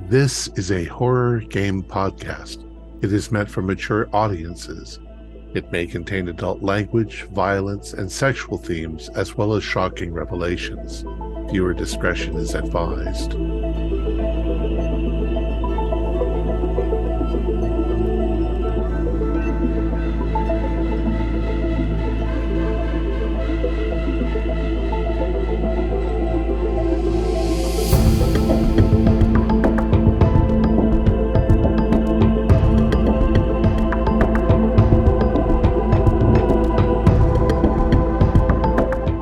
This is a horror game podcast. It is meant for mature audiences. It may contain adult language, violence, and sexual themes, as well as shocking revelations. Viewer discretion is advised.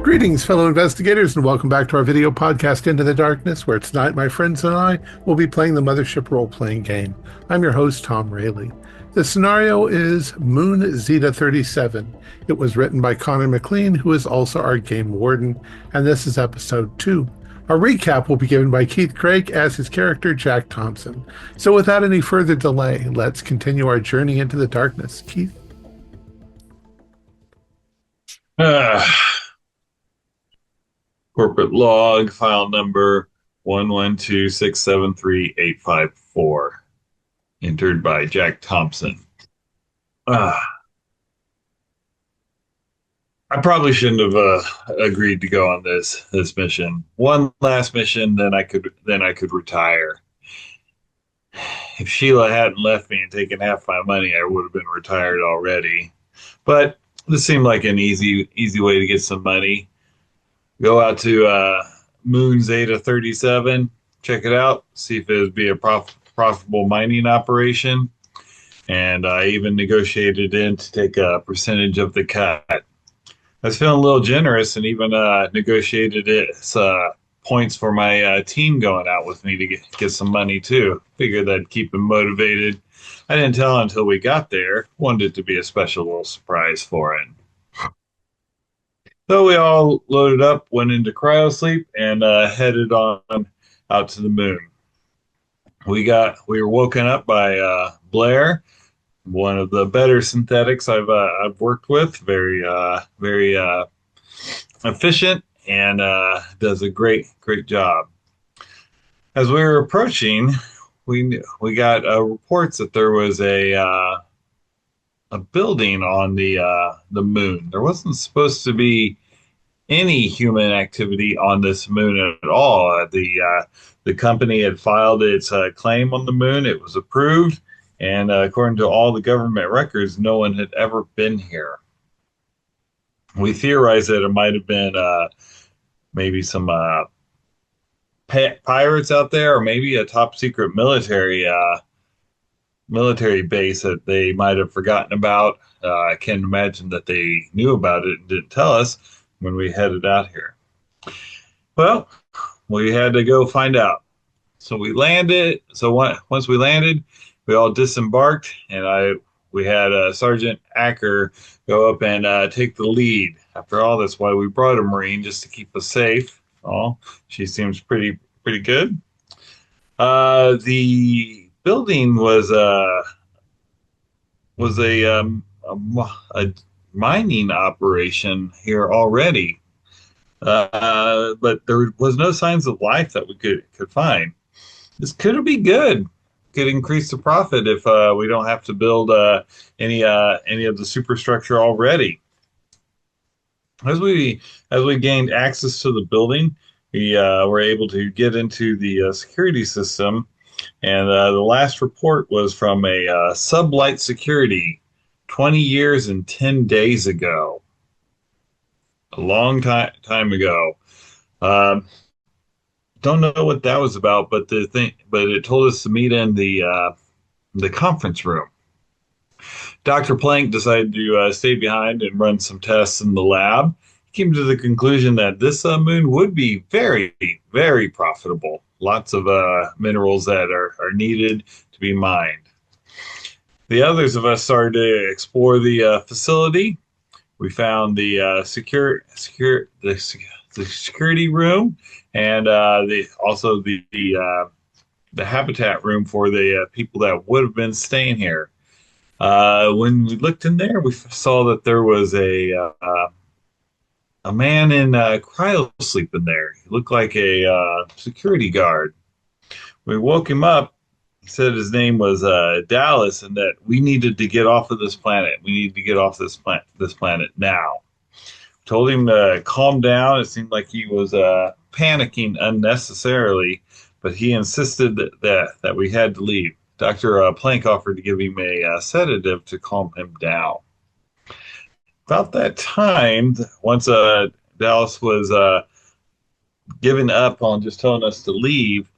Greetings, fellow investigators, and welcome back to our video podcast, Into the Darkness, where tonight my friends and I will be playing the Mothership role-playing game. I'm your host, Thom Raley. The scenario is Moon Zeta-37. It was written by McLean, who is also our game warden, and this is episode 2. Our recap will be given by Keith Craig as his character, Jack Thompson. So without any further delay, let's continue our journey into the darkness. Keith? Corporate log, file number 112673854, entered by Jack Thompson. I probably shouldn't have agreed to go on this mission. One last mission, then I could retire. If Sheila hadn't left me and taken half my money, I would have been retired already. But this seemed like an easy way to get some money. Go out to Moon Zeta-37, check it out, see if it would be a profitable mining operation. And I even negotiated in to take a percentage of the cut. I was feeling a little generous and even negotiated points for my team going out with me to get some money too. Figured that'd keep them motivated. I didn't tell until we got there. Wanted it to be a special little surprise for it. So we all loaded up, went into cryosleep, and headed on out to the moon. We were woken up by Blair, one of the better synthetics I've worked with. Very efficient and does a great job. As we were approaching, we got reports that there was a building on the moon. There wasn't supposed to be any human activity on this moon at all. The company had filed its claim on the moon. It was approved, and according to all the government records, no one had ever been here. We theorized that it might have been maybe some pirates out there, or maybe a top secret military base that they might have forgotten about. I can't imagine that they knew about it and didn't tell us when we headed out here. Well, we had to go find out. So we landed. So once we landed, we all disembarked, and we had Sergeant Acker go up and take the lead. After all, that's why we brought a Marine, just to keep us safe. Oh, she seems pretty good. The building was a mining operation here already, but there was no signs of life that we could find. This could be good. Could increase the profit if we don't have to build any of the superstructure already. As we gained access to the building, we were able to get into the security system, and the last report was from a Sublight Security 20 years and 10 days ago. A long time ago. Don't know what that was about, but it told us to meet in the conference room. Dr. Plank decided to stay behind and run some tests in the lab. He came to the conclusion that this moon would be very, very profitable. Lots of minerals that are needed to be mined. The others of us started to explore the facility. We found the security room, and also the habitat room for the people that would have been staying here. When we looked in there, we saw that there was a man in cryosleep in there. He looked like a security guard. We woke him up, he said his name was Dallas, and that we needed to get off of this planet. We need to get off this planet now. Told him to calm down. It seemed like he was panicking unnecessarily, but he insisted that we had to leave. Dr. Plank offered to give him a sedative to calm him down. About that time, once Dallas was giving up on just telling us to leave,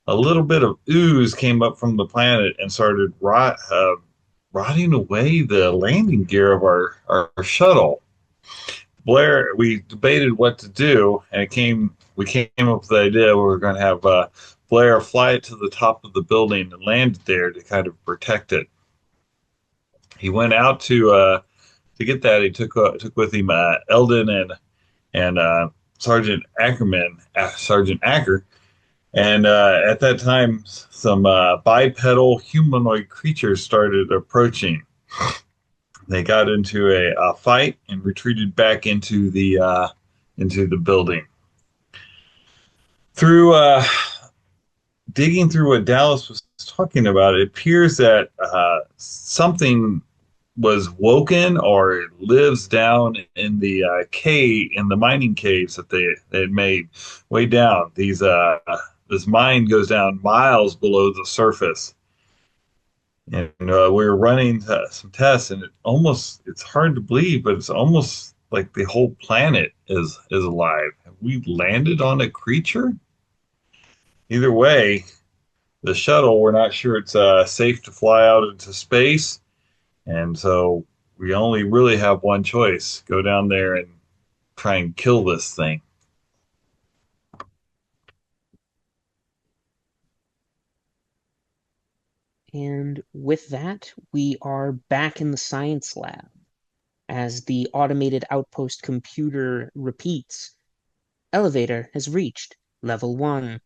a little bit of ooze came up from the planet and started rotting away the landing gear of our shuttle. Blair, we debated what to do, and we came up with the idea we were going to have Blair fly it to the top of the building and land it there to kind of protect it. He went out to get that. He took with him Eldon and Sergeant Acker, and at that time, some bipedal humanoid creatures started approaching. They got into a fight and retreated back into the building. Through digging through what Dallas was talking about, it appears that something was woken or lives down in the cave in the mining caves that they had made way down. This mine goes down miles below the surface, and we were running some tests, and it's hard to believe, but it's almost like the whole planet is alive. Have we landed on a creature? Either way, the shuttle, we're not sure it's safe to fly out into space. And so we only really have one choice: go down there and try and kill this thing. And with that, we are back in the science lab as the automated outpost computer repeats. Elevator has reached level 1.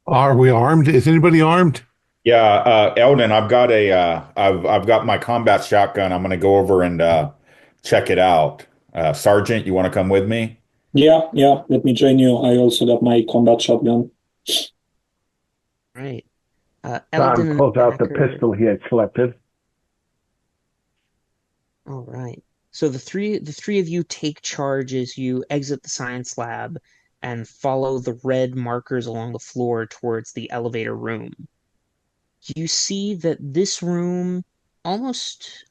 Are we armed? Is anybody armed? Yeah, Eldon, I've got my combat shotgun. I'm gonna go over and check it out. Sergeant, you want to come with me? Yeah, yeah, let me join you. I also got my combat shotgun. Right. Don Eldon and pulls out the Acker. pistol he had selected. All right. So the three of you take charge as you exit the science lab and follow the red markers along the floor towards the elevator room. You see that this room almost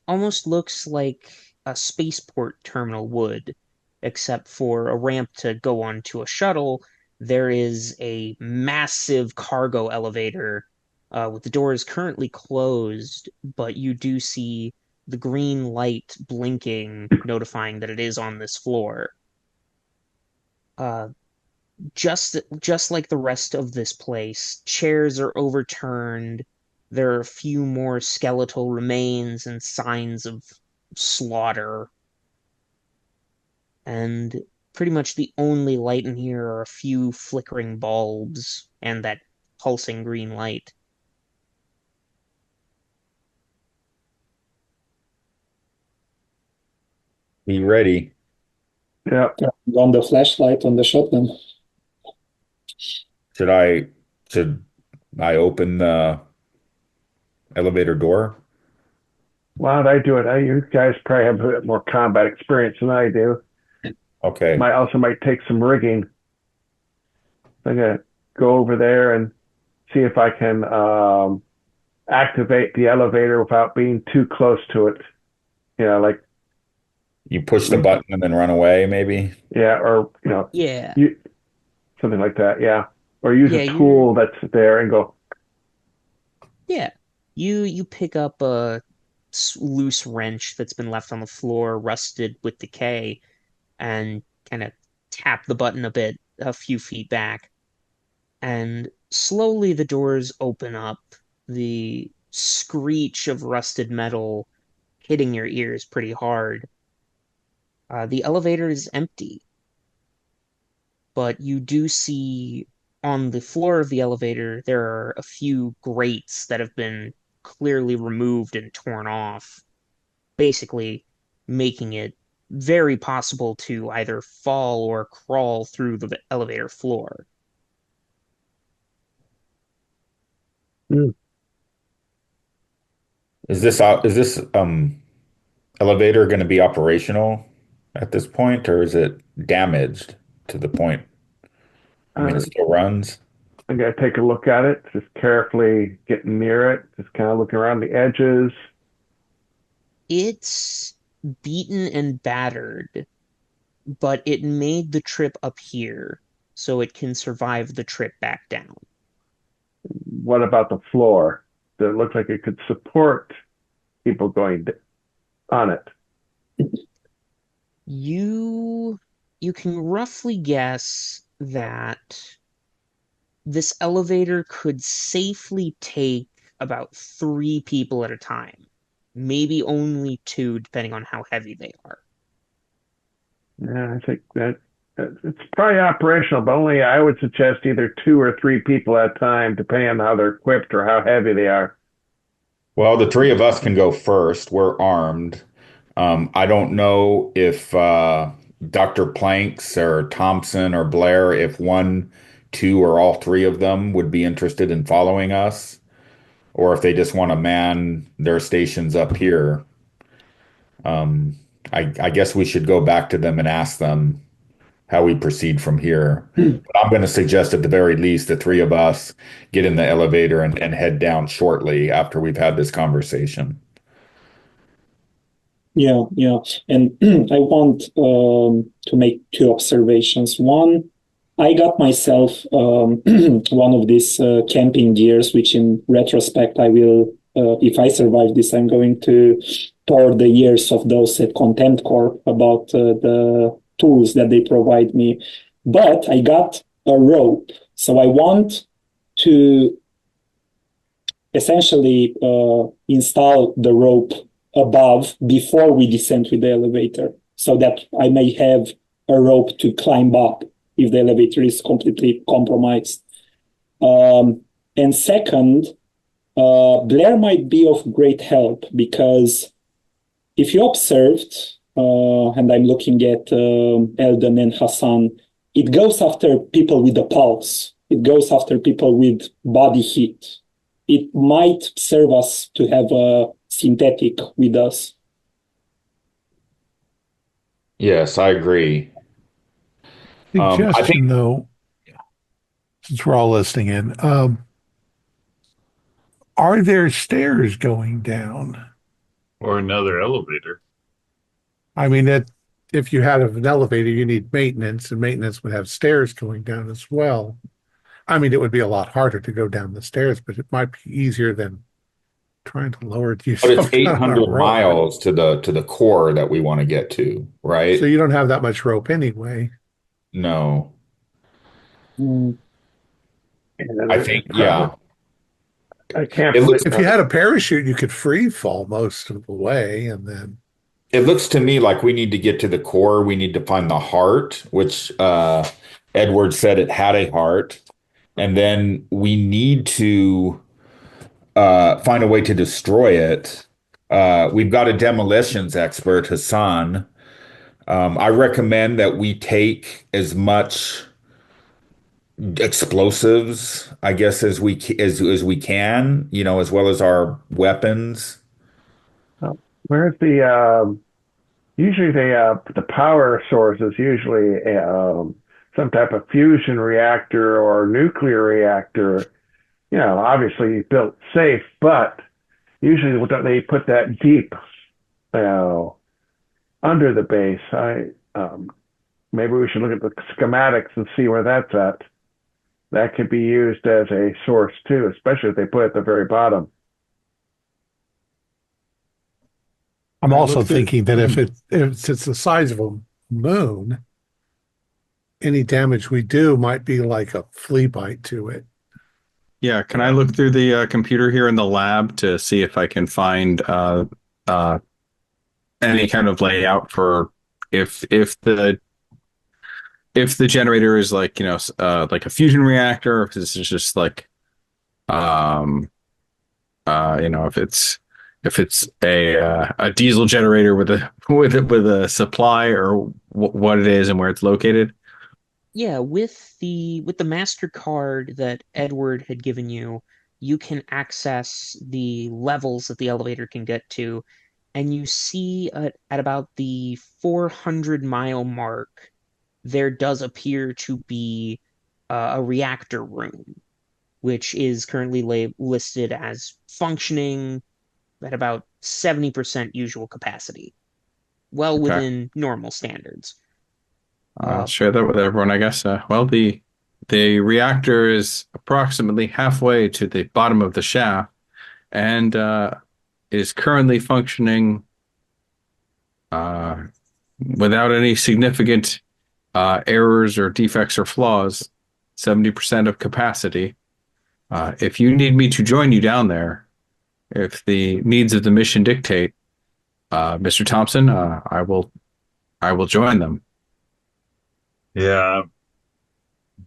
looks like a spaceport terminal would, except for a ramp to go onto a shuttle. There is a massive cargo elevator with the doors currently closed, but you do see the green light blinking, notifying that it is on this floor. Uh, just like the rest of this place, chairs are overturned. There are a few more skeletal remains and signs of slaughter. And pretty much the only light in here are a few flickering bulbs and that pulsing green light. Be ready. Yeah. On the flashlight on the shotgun. Should I should I open the elevator door? Why don't I do it? You guys probably have a bit more combat experience than I do. Okay. Might take some rigging. I'm gonna go over there and see if I can activate the elevator without being too close to it. Like You push the button and then run away, maybe? yeah, or Yeah, you something like that. Yeah, or use yeah, a tool that's there and go. yeah. You pick up a loose wrench that's been left on the floor, rusted with decay, and kind of tap the button a bit, a few feet back. And slowly the doors open up, the screech of rusted metal hitting your ears pretty hard. The elevator is empty, but you do see on the floor of the elevator there are a few grates that have been clearly removed and torn off, basically making it very possible to either fall or crawl through the elevator floor. Mm. Is this elevator going to be operational at this point, or is it damaged to the point? I mean, it Uh, still runs. I gotta take a look at it, just carefully getting near it, just kind of looking around the edges. It's beaten and battered, but it made the trip up here, so it can survive the trip back down. What about the floor? Does it look like it could support people going on it? You can roughly guess that this elevator could safely take about 3 people at a time, maybe only two, depending on how heavy they are. Yeah, I think that it's probably operational, but only I would suggest either 2 or 3 people at a time, depending on how they're equipped or how heavy they are. Well, the three of us can go first. We're armed. I don't know if Dr. Planks or Thompson or Blair, if one, two, or all three of them would be interested in following us, or if they just want to man their stations up here. Um, I guess we should go back to them and ask them how we proceed from here. But I'm going to suggest at the very least the three of us get in the elevator and head down shortly after we've had this conversation. Yeah, yeah. And I want to make two observations. One, I got myself one of these camping gears, which in retrospect, I will, if I survive this, I'm going to pour the years of those at Content Corp about the tools that they provide me. But I got a rope. So I want to essentially install the rope above before we descend with the elevator so that I may have a rope to climb up if the elevator is completely compromised. And second, Blair might be of great help because if you observed, and I'm looking at Eldon and Hassan, it goes after people with a pulse. It goes after people with body heat. It might serve us to have a synthetic with us. Yes, I agree. I think Suggestion, though, since we're all listening in, are there stairs going down? Or another elevator. I mean, that if you had an elevator, you need maintenance, and maintenance would have stairs going down as well. I mean, it would be a lot harder to go down the stairs, but it might be easier than trying to lower but it's yourself down a 800 rope. miles to the core that we want to get to, right? So you don't have that much rope anyway. No. And I think, yeah. I can't It believe looks If you had a parachute, you could free fall most of the way, and then it looks to me like we need to get to the core. We need to find the heart, which Edward said it had a heart. And then we need to find a way to destroy it. We've got a demolitions expert, Hassan. I recommend that we take as much explosives, I guess, as we can, as well as our weapons. where's usually the power source is usually some type of fusion reactor or nuclear reactor. Obviously built safe, but usually they put that deep, under the base. Maybe we should look at the schematics and see where that's at. That could be used as a source too, especially if they put it at the very bottom. I'm I also looked at- thinking that if it's the size of a moon, any damage we do might be like a flea bite to it. Yeah, can I look through the computer here in the lab to see if I can find any kind of layout for if the generator is like like a fusion reactor, or if this is just like if it's a diesel generator with a supply, or what it is and where it's located. Yeah, with the MasterCard that Edward had given you, you can access the levels that the elevator can get to, and you see at about the 400-mile mark, there does appear to be a reactor room, which is currently listed as functioning at about 70% usual capacity, well Okay. within normal standards. I'll share that with everyone, I guess. Well, the reactor is approximately halfway to the bottom of the shaft and is currently functioning without any significant errors or defects or flaws, 70% of capacity. If you need me to join you down there, if the needs of the mission dictate, Mr. Thompson, I will join them. Yeah, I'm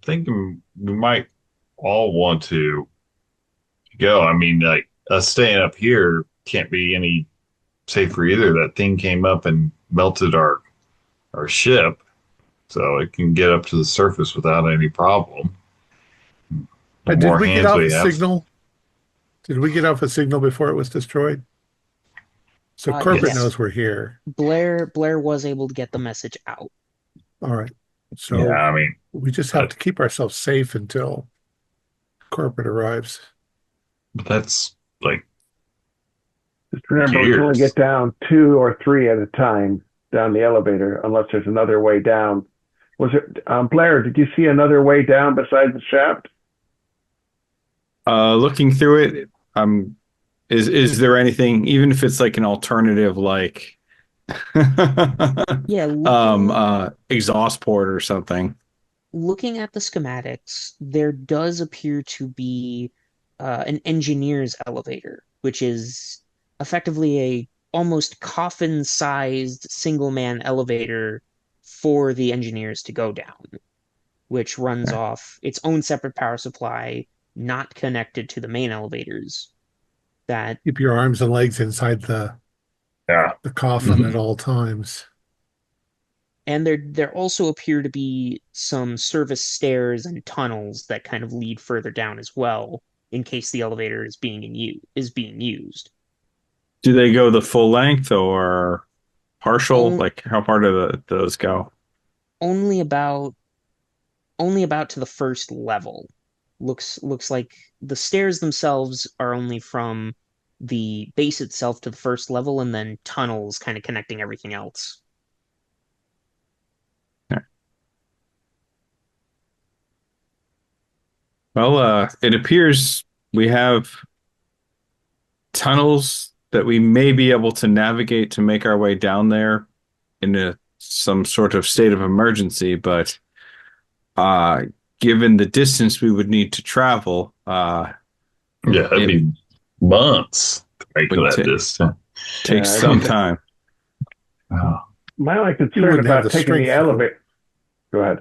thinking we might all want to go. I mean, like us staying up here can't be any safer either. That thing came up and melted our ship, so it can get up to the surface without any problem. The Did more we get hands off we a have, signal? Did we get off a signal before it was destroyed? So corporate Yes. knows we're here. Blair was able to get the message out. All right. yeah, So I mean, we just have to keep ourselves safe until corporate arrives. but that's like Just remember, we can only years. get down 2 or 3 at a time down the elevator, unless there's another way down. Was it Blair? Did you see another way down besides the shaft? Looking through it, is there anything, even if it's like an alternative, like Yeah, exhaust port or something? looking at the schematics, there does appear to be an engineer's elevator, which is effectively a almost coffin-sized single-man elevator for the engineers to go down, which runs off its own separate power supply, not connected to the main elevators. That Keep your arms and legs inside the Yeah, coffin at all times. And there also appear to be some service stairs and tunnels that kind of lead further down as well, in case the elevator is being used. Do they go the full length or partial? On, Like how far do those go? only about to the first level. Looks like the stairs themselves are only from the base itself to the first level, and then tunnels kind of connecting everything else. Well, it appears we have tunnels that we may be able to navigate to make our way down there in some sort of state of emergency, but given the distance we would need to travel, yeah, it'd be months to make Would that ta- distance. takes Yeah, some time. Oh, My only You concern wouldn't have about the taking strength the to go. elevator. Go ahead.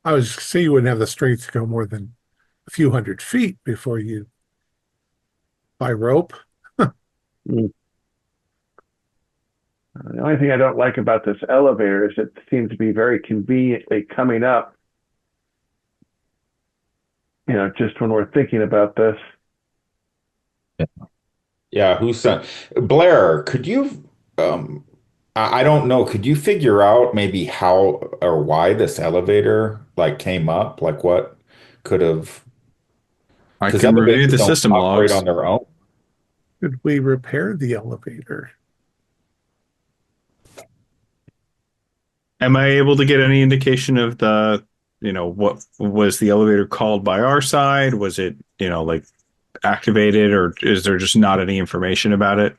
I was saying you wouldn't have the strength to go more than a few hundred feet before you by rope. The only thing I don't like about this elevator is it seems to be very conveniently coming up. Just when we're thinking about this. Yeah, who's Blair, could you I don't know, could you figure out maybe how or why this elevator like came up? Like what could have I because can review elevators the don't system operate logs. on their own. Could we repair the elevator? Am I able to get any indication of what was the elevator called by our side? Was it, like activated, or is there just not any information about it?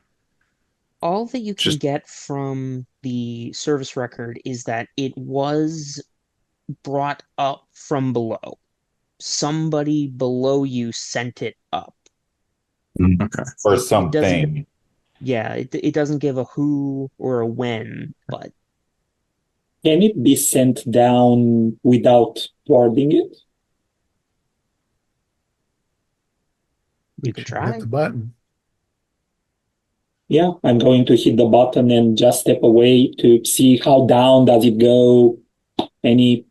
All that you can Just get from the service record is that it was brought up from below. Somebody below you sent it up. okay. Or It doesn't, something. yeah, it doesn't give a who or a when, but Can it be sent down without boarding it? you can Should hit try. the button. Yeah, I'm going to hit the button and just step away to see how down does it go. Any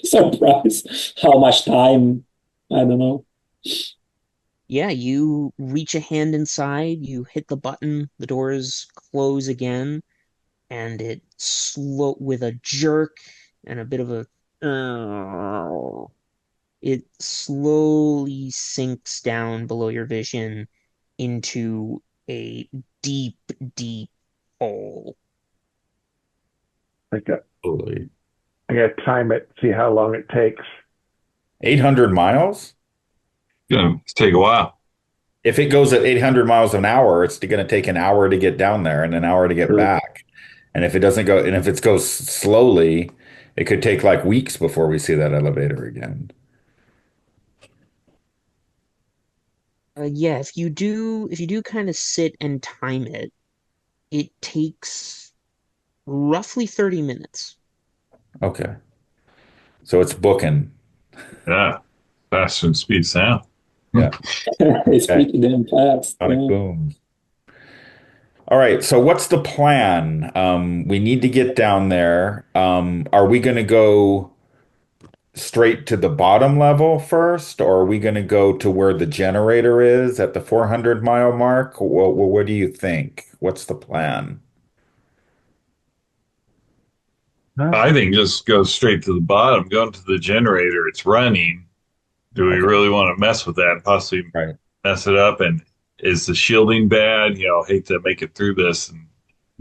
surprise? How much time? I don't know. Yeah, you reach a hand inside, you hit the button, the doors close again, and it slow with a jerk and a bit of a it slowly sinks down below your vision into a deep, deep hole. I got, Totally. I got to time it, see how long it takes. 800 miles? Gonna take a while. If it goes at 800 miles an hour, it's going to take an hour to get down there and an hour to get True. back. And if it doesn't go, and if it goes slowly, it could take like weeks before we see that elevator again. Yeah, if you do kind of sit and time it, it takes roughly 30 minutes. Okay. So it's booking. Yeah, faster than speed of sound. Yeah. It's Okay. pretty damn fast. Sonic Yeah. boom. All right. So what's the plan? We need to get down there. Are we going to go straight to the bottom level first, or are we going to go to where the generator is at the 400-mile mark? What do you think? What's the plan? Huh? I think just go straight to the bottom, go into the generator. It's running. Do we Okay. really want to mess with that and possibly Right. mess it up? And is the shielding bad? Hate to make it through this and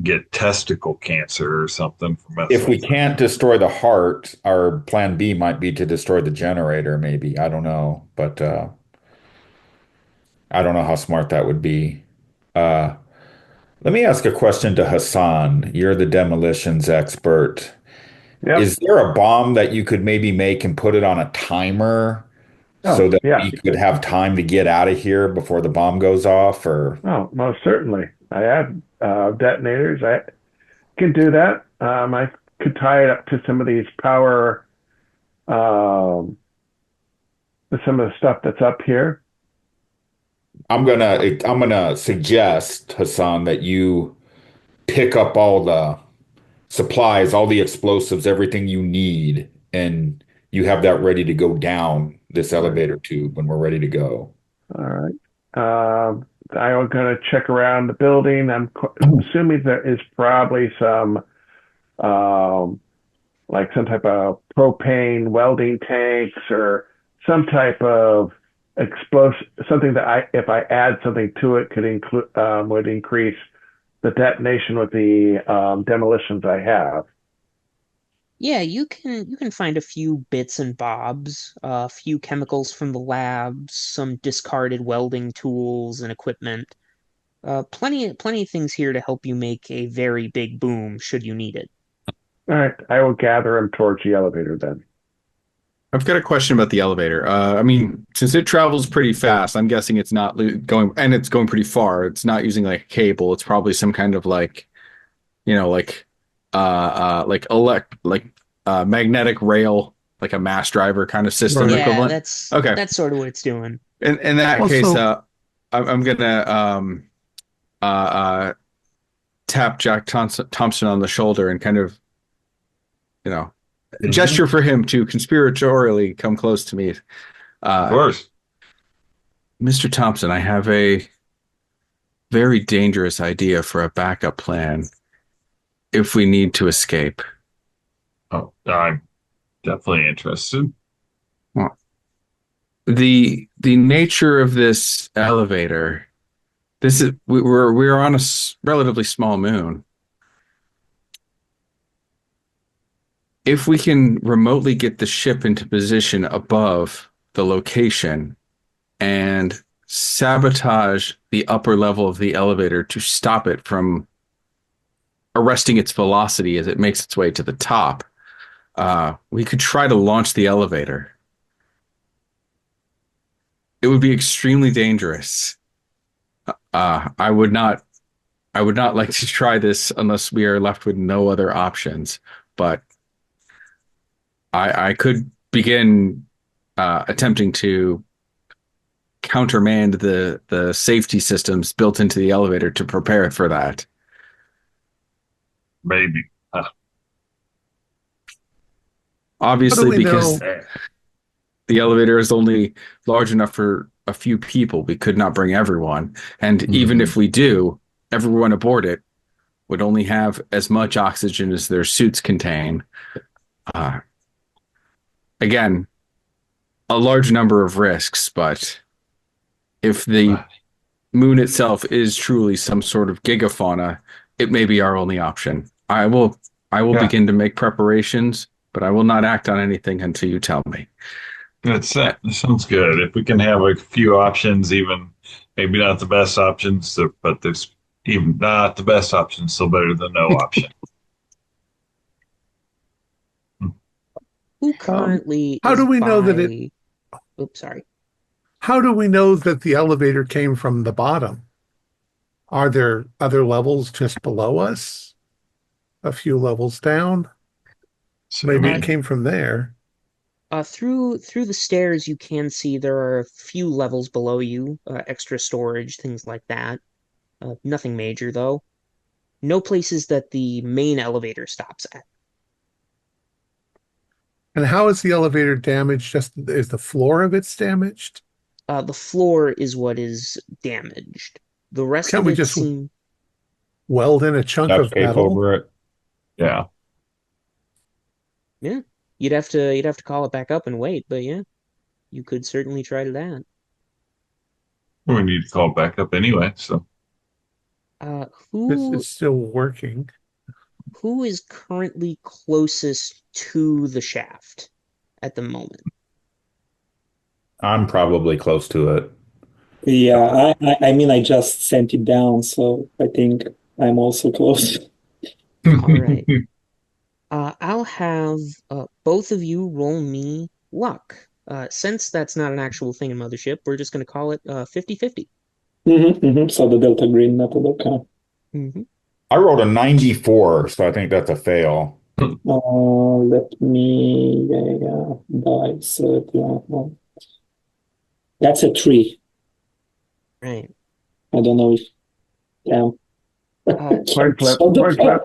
get testicle cancer or something from messing If we with it. can't destroy the heart, our plan B might be to destroy the generator, maybe. I don't know, but I don't know how smart that would be. Uh, Let me ask a question to Hassan. You're the demolitions expert. Yep. Is there a bomb that you could maybe make and put it on a timer so Oh, that yeah. we could have time to get out of here before the bomb goes off? Or Oh, most certainly. I have detonators. I can do that. I could tie it up to some of these power, um, some of the stuff that's up here. I'm gonna suggest, Hassan, that you pick up all the supplies, all the explosives, everything you need, and you have that ready to go down this All right. elevator tube when we're ready to go. All right. I'm going to check around the building. I'm assuming there is probably some, um, like some type of propane welding tanks or some type of explosive, something that if I add something to it, could include would increase the detonation with the demolitions I have. Yeah, you can find a few bits and bobs, a few chemicals from the labs, some discarded welding tools and equipment. Plenty of things here to help you make a very big boom should you need it. All right, I will gather them towards the elevator then. I've got a question about the elevator. I mean, since it travels pretty fast, I'm guessing it's not going, and it's going pretty far. It's not using like a cable. It's probably some kind of like, magnetic rail, like a mass driver kind of system Right. Yeah, equivalent. that's Okay. that's sort of what it's doing. In that case, Also, I'm gonna uh, uh, tap Thompson on the shoulder and kind of, you know, gesture for him to conspiratorially come close to me. Of Uh, course. Mr. Thompson, I have a very dangerous idea for a backup plan if we need to escape. Oh, I'm definitely interested. Well, the nature of this elevator, we're on a relatively small moon. If we can remotely get the ship into position above the location and sabotage the upper level of the elevator to stop it from arresting its velocity as it makes its way to the top, we could try to launch the elevator. It would be extremely dangerous. I would not like to try this unless we are left with no other options. But I could begin attempting to countermand the safety systems built into the elevator to prepare it for that. Maybe. Obviously, we because know? the elevator is only large enough for a few people. We could not bring everyone. And even Mhm. if we do, everyone aboard it would only have as much oxygen as their suits contain. Uh, again, a large number of risks, but if the moon itself is truly some sort of gigafauna, it may be our only option. I will Yeah, begin to make preparations, but I will not act on anything until you tell me. that sounds good. If we can have a few options, even maybe not the best options, but there's even not the best option, still better than no option. Who Um, currently how is do we know that it? by? Oops, sorry. How do we know that the elevator came from the bottom? Are there other levels just below us? A few levels down? Maybe Uh, it Assuming. came from there. through the stairs, you can see there are a few levels below you, extra storage, things like that. Nothing major though. No places that the main elevator stops at. And how is the elevator damaged? Just is the floor of it's damaged? The floor is what is damaged. The rest Can't of we it just seems weld in a chunk Duct of tape metal? over it. Yeah. yeah. You'd have to call it back up and wait, but yeah, you could certainly try to that. We need to call back up anyway. So Uh, It's who still working. who is currently closest to the shaft at the moment? I'm probably close to it. Yeah, I mean, I just sent it down, so I think I'm also close. All right. I'll have both of you roll me luck. Since that's not an actual thing in Mothership, we're just going to call it 50-50. So the Delta Green method, okay. Mm-hmm. I rolled a 94, so I think that's a fail. Let me, dice. Yeah, well, that's a 3. Right. I don't know if, yeah. Coin flip, So coin flip.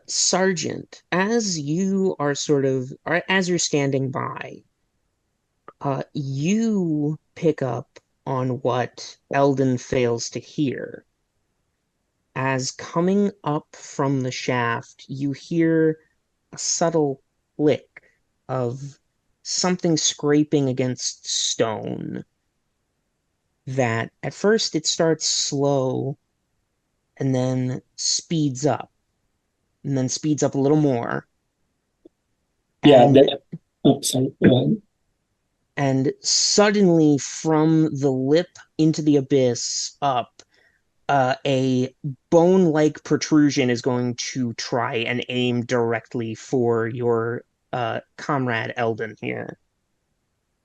Sergeant, as you are or as you're standing by, you pick up on what Eldon fails to hear. As coming up from the shaft, you hear a subtle click of something scraping against stone. That at first it starts slow and then speeds up, and then speeds up a little more. Yeah, And sorry, go ahead. and suddenly from the lip into the abyss up, a bone-like protrusion is going to try and aim directly for your comrade Eldon here.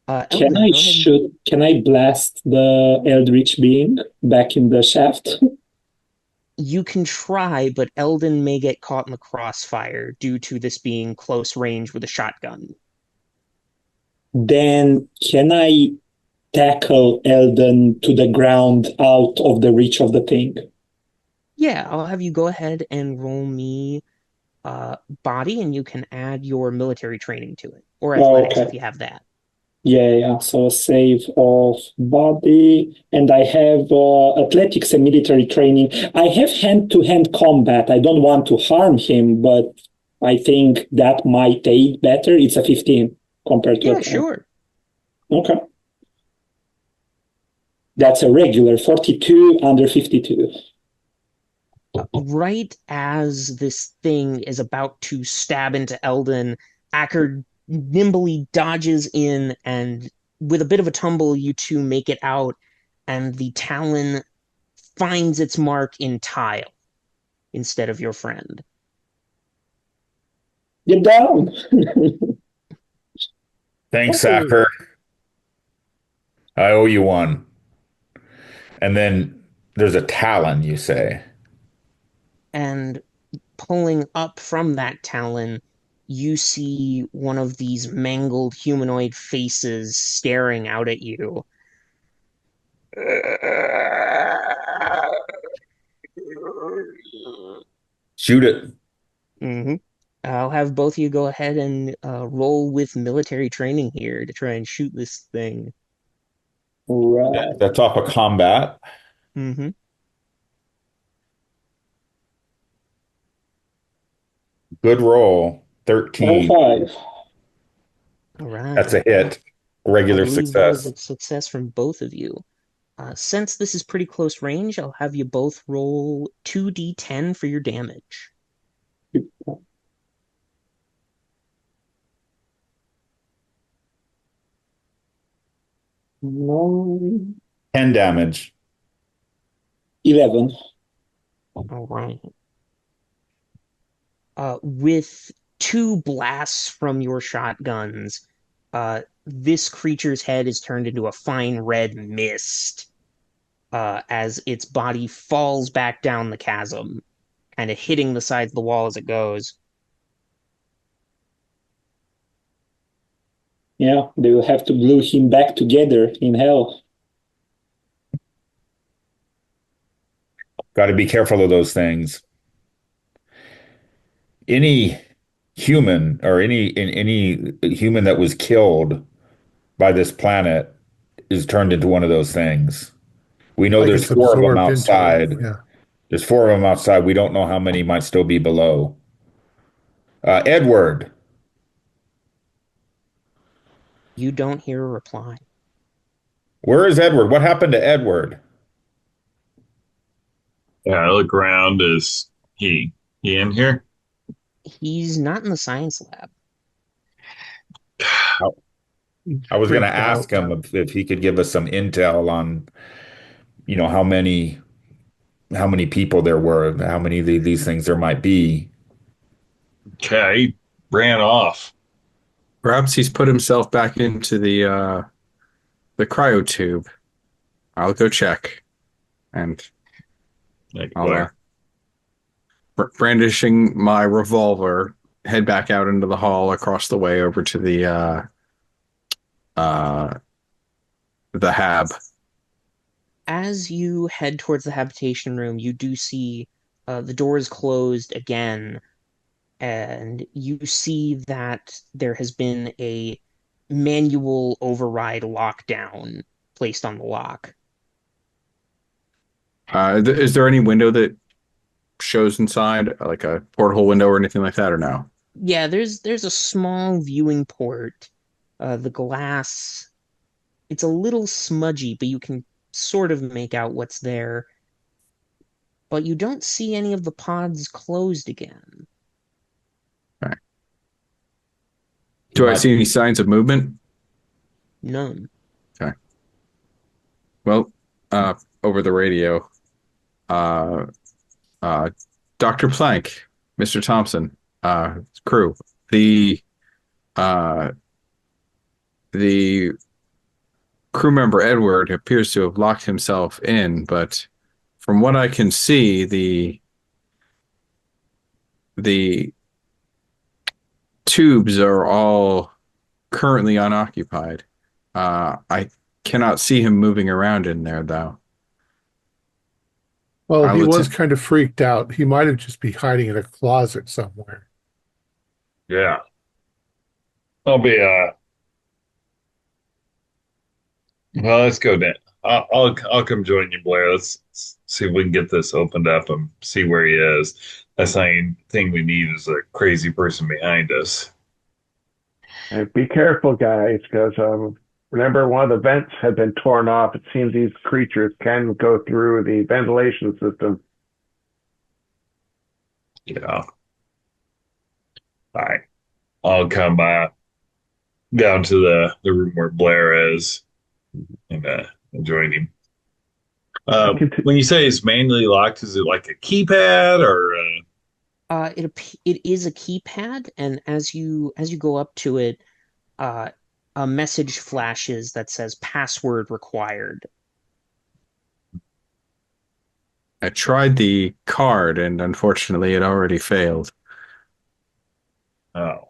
Eldon, go ahead. Can I blast the Eldritch being back in the shaft? You can try, but Eldon may get caught in the crossfire due to this being close range with a shotgun. Then can I tackle Eldon to the ground out of the reach of the thing? Yeah, I'll have you go ahead and roll me body, and you can add your military training to it, or Oh, athletics if okay. you have that. Yeah. So a save of body, and I have athletics and military training. I have hand-to-hand combat. I don't want to harm him, but I think that might aid better. It's a 15 compared to a Yeah, 10. sure. Okay. That's a regular 42 under 52. Right as this thing is about to stab into Eldon, Acker nimbly dodges in, and with a bit of a tumble, you two make it out, and the talon finds its mark in Tile instead of your friend. Get down. Thanks, Sacker. I owe you one. And then there's a talon, you say. And pulling up from that talon, you see one of these mangled humanoid faces staring out at you. Shoot it. Mm-hmm. I'll have both of you go ahead and roll with military training here to try and shoot this thing. Right. That's off of combat. Mm-hmm. Good roll. All 13. five. All That's right. a hit. I Regular believe that is success. a success from both of you. Since this is pretty close range, I'll have you both roll 2d10 for your damage. Nine, 10 damage. 11. All right. With two blasts from your shotguns, this creature's head is turned into a fine red mist as its body falls back down the chasm, kind of hitting the sides of the wall as it goes. Yeah, they will have to glue him back together in hell. Got to be careful of those things. Any human or any human that was killed by this planet is turned into one of those things. We know Like there's it's four of them absorbed into it. outside. Yeah. There's four of them outside. We don't know how many might still be below. Edward, You don't hear a reply. where is Edward? What happened to Edward? Yeah, I look around. Is he in here? He's not in the science lab. I was going to Freaked ask out. him if he could give us some intel on, how many people there were, how many of these things there might be. Okay, he ran off. Perhaps he's put himself back into the cryo tube. I'll go check, and Like, I'll Blair. brandishing my revolver, head back out into the hall across the way over to uh the hab. As you head towards the habitation room, you do see the door is closed again, and you see that there has been a manual override lockdown placed on the lock. Is there any window that shows inside, like a porthole window or anything like that, or no? Yeah, there's a small viewing port. The glass, it's a little smudgy, but you can sort of make out what's there. But you don't see any of the pods closed again. Okay. Do I see any signs of movement? None. Okay. Well, over the radio, uh, Dr. Plank, Mr. Thompson, crew, the uh, the crew member Edward appears to have locked himself in, but from what I can see, the tubes are all currently unoccupied. I cannot see him moving around in there, though. Well, he I'll was attempt- kind of freaked out. He might have just be hiding in a closet somewhere. Yeah, I'll be. Well, let's go then. I'll come join you, Blair. Let's see if we can get this opened up and see where he is. That's the only thing we need is a crazy person behind us. And be careful, guys, because remember one of the vents had been torn off. It seems these creatures can go through the ventilation system. Yeah. All right. I'll come down to the room where Blair is and join him. When you say it's manually locked, is it like a keypad or? It is a keypad, and as you go up to it, a message flashes that says password required. I tried the card, and unfortunately, it already failed. Oh.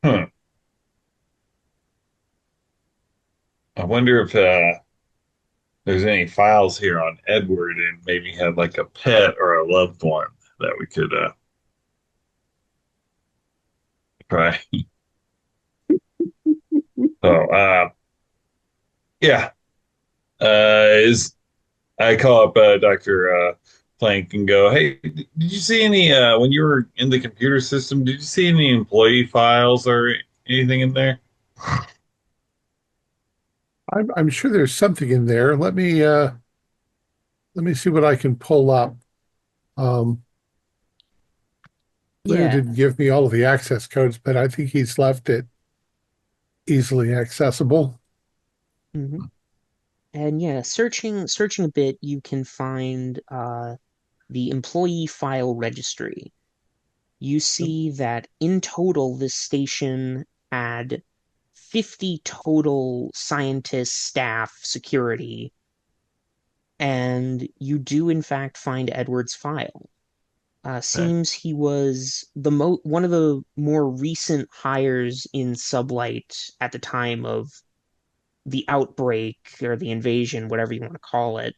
Huh. I wonder if there's any files here on Edward and maybe had like a pet or a loved one that we could try. So yeah. Is I call up Dr. Plank and go, hey, did you see any when you were in the computer system? Did you see any employee files or anything in there? I'm sure there's something in there. Let me see what I can pull up. Blair Yeah. didn't give me all of the access codes, but I think he's left it easily accessible. hmm And yeah, searching a bit, you can find the employee file registry. You see that in total, this station had 50 total scientists, staff, security, and you do in fact find Edward's file. Okay. Seems he was one of the more recent hires in Sublight at the time of the outbreak or the invasion, whatever you want to call it.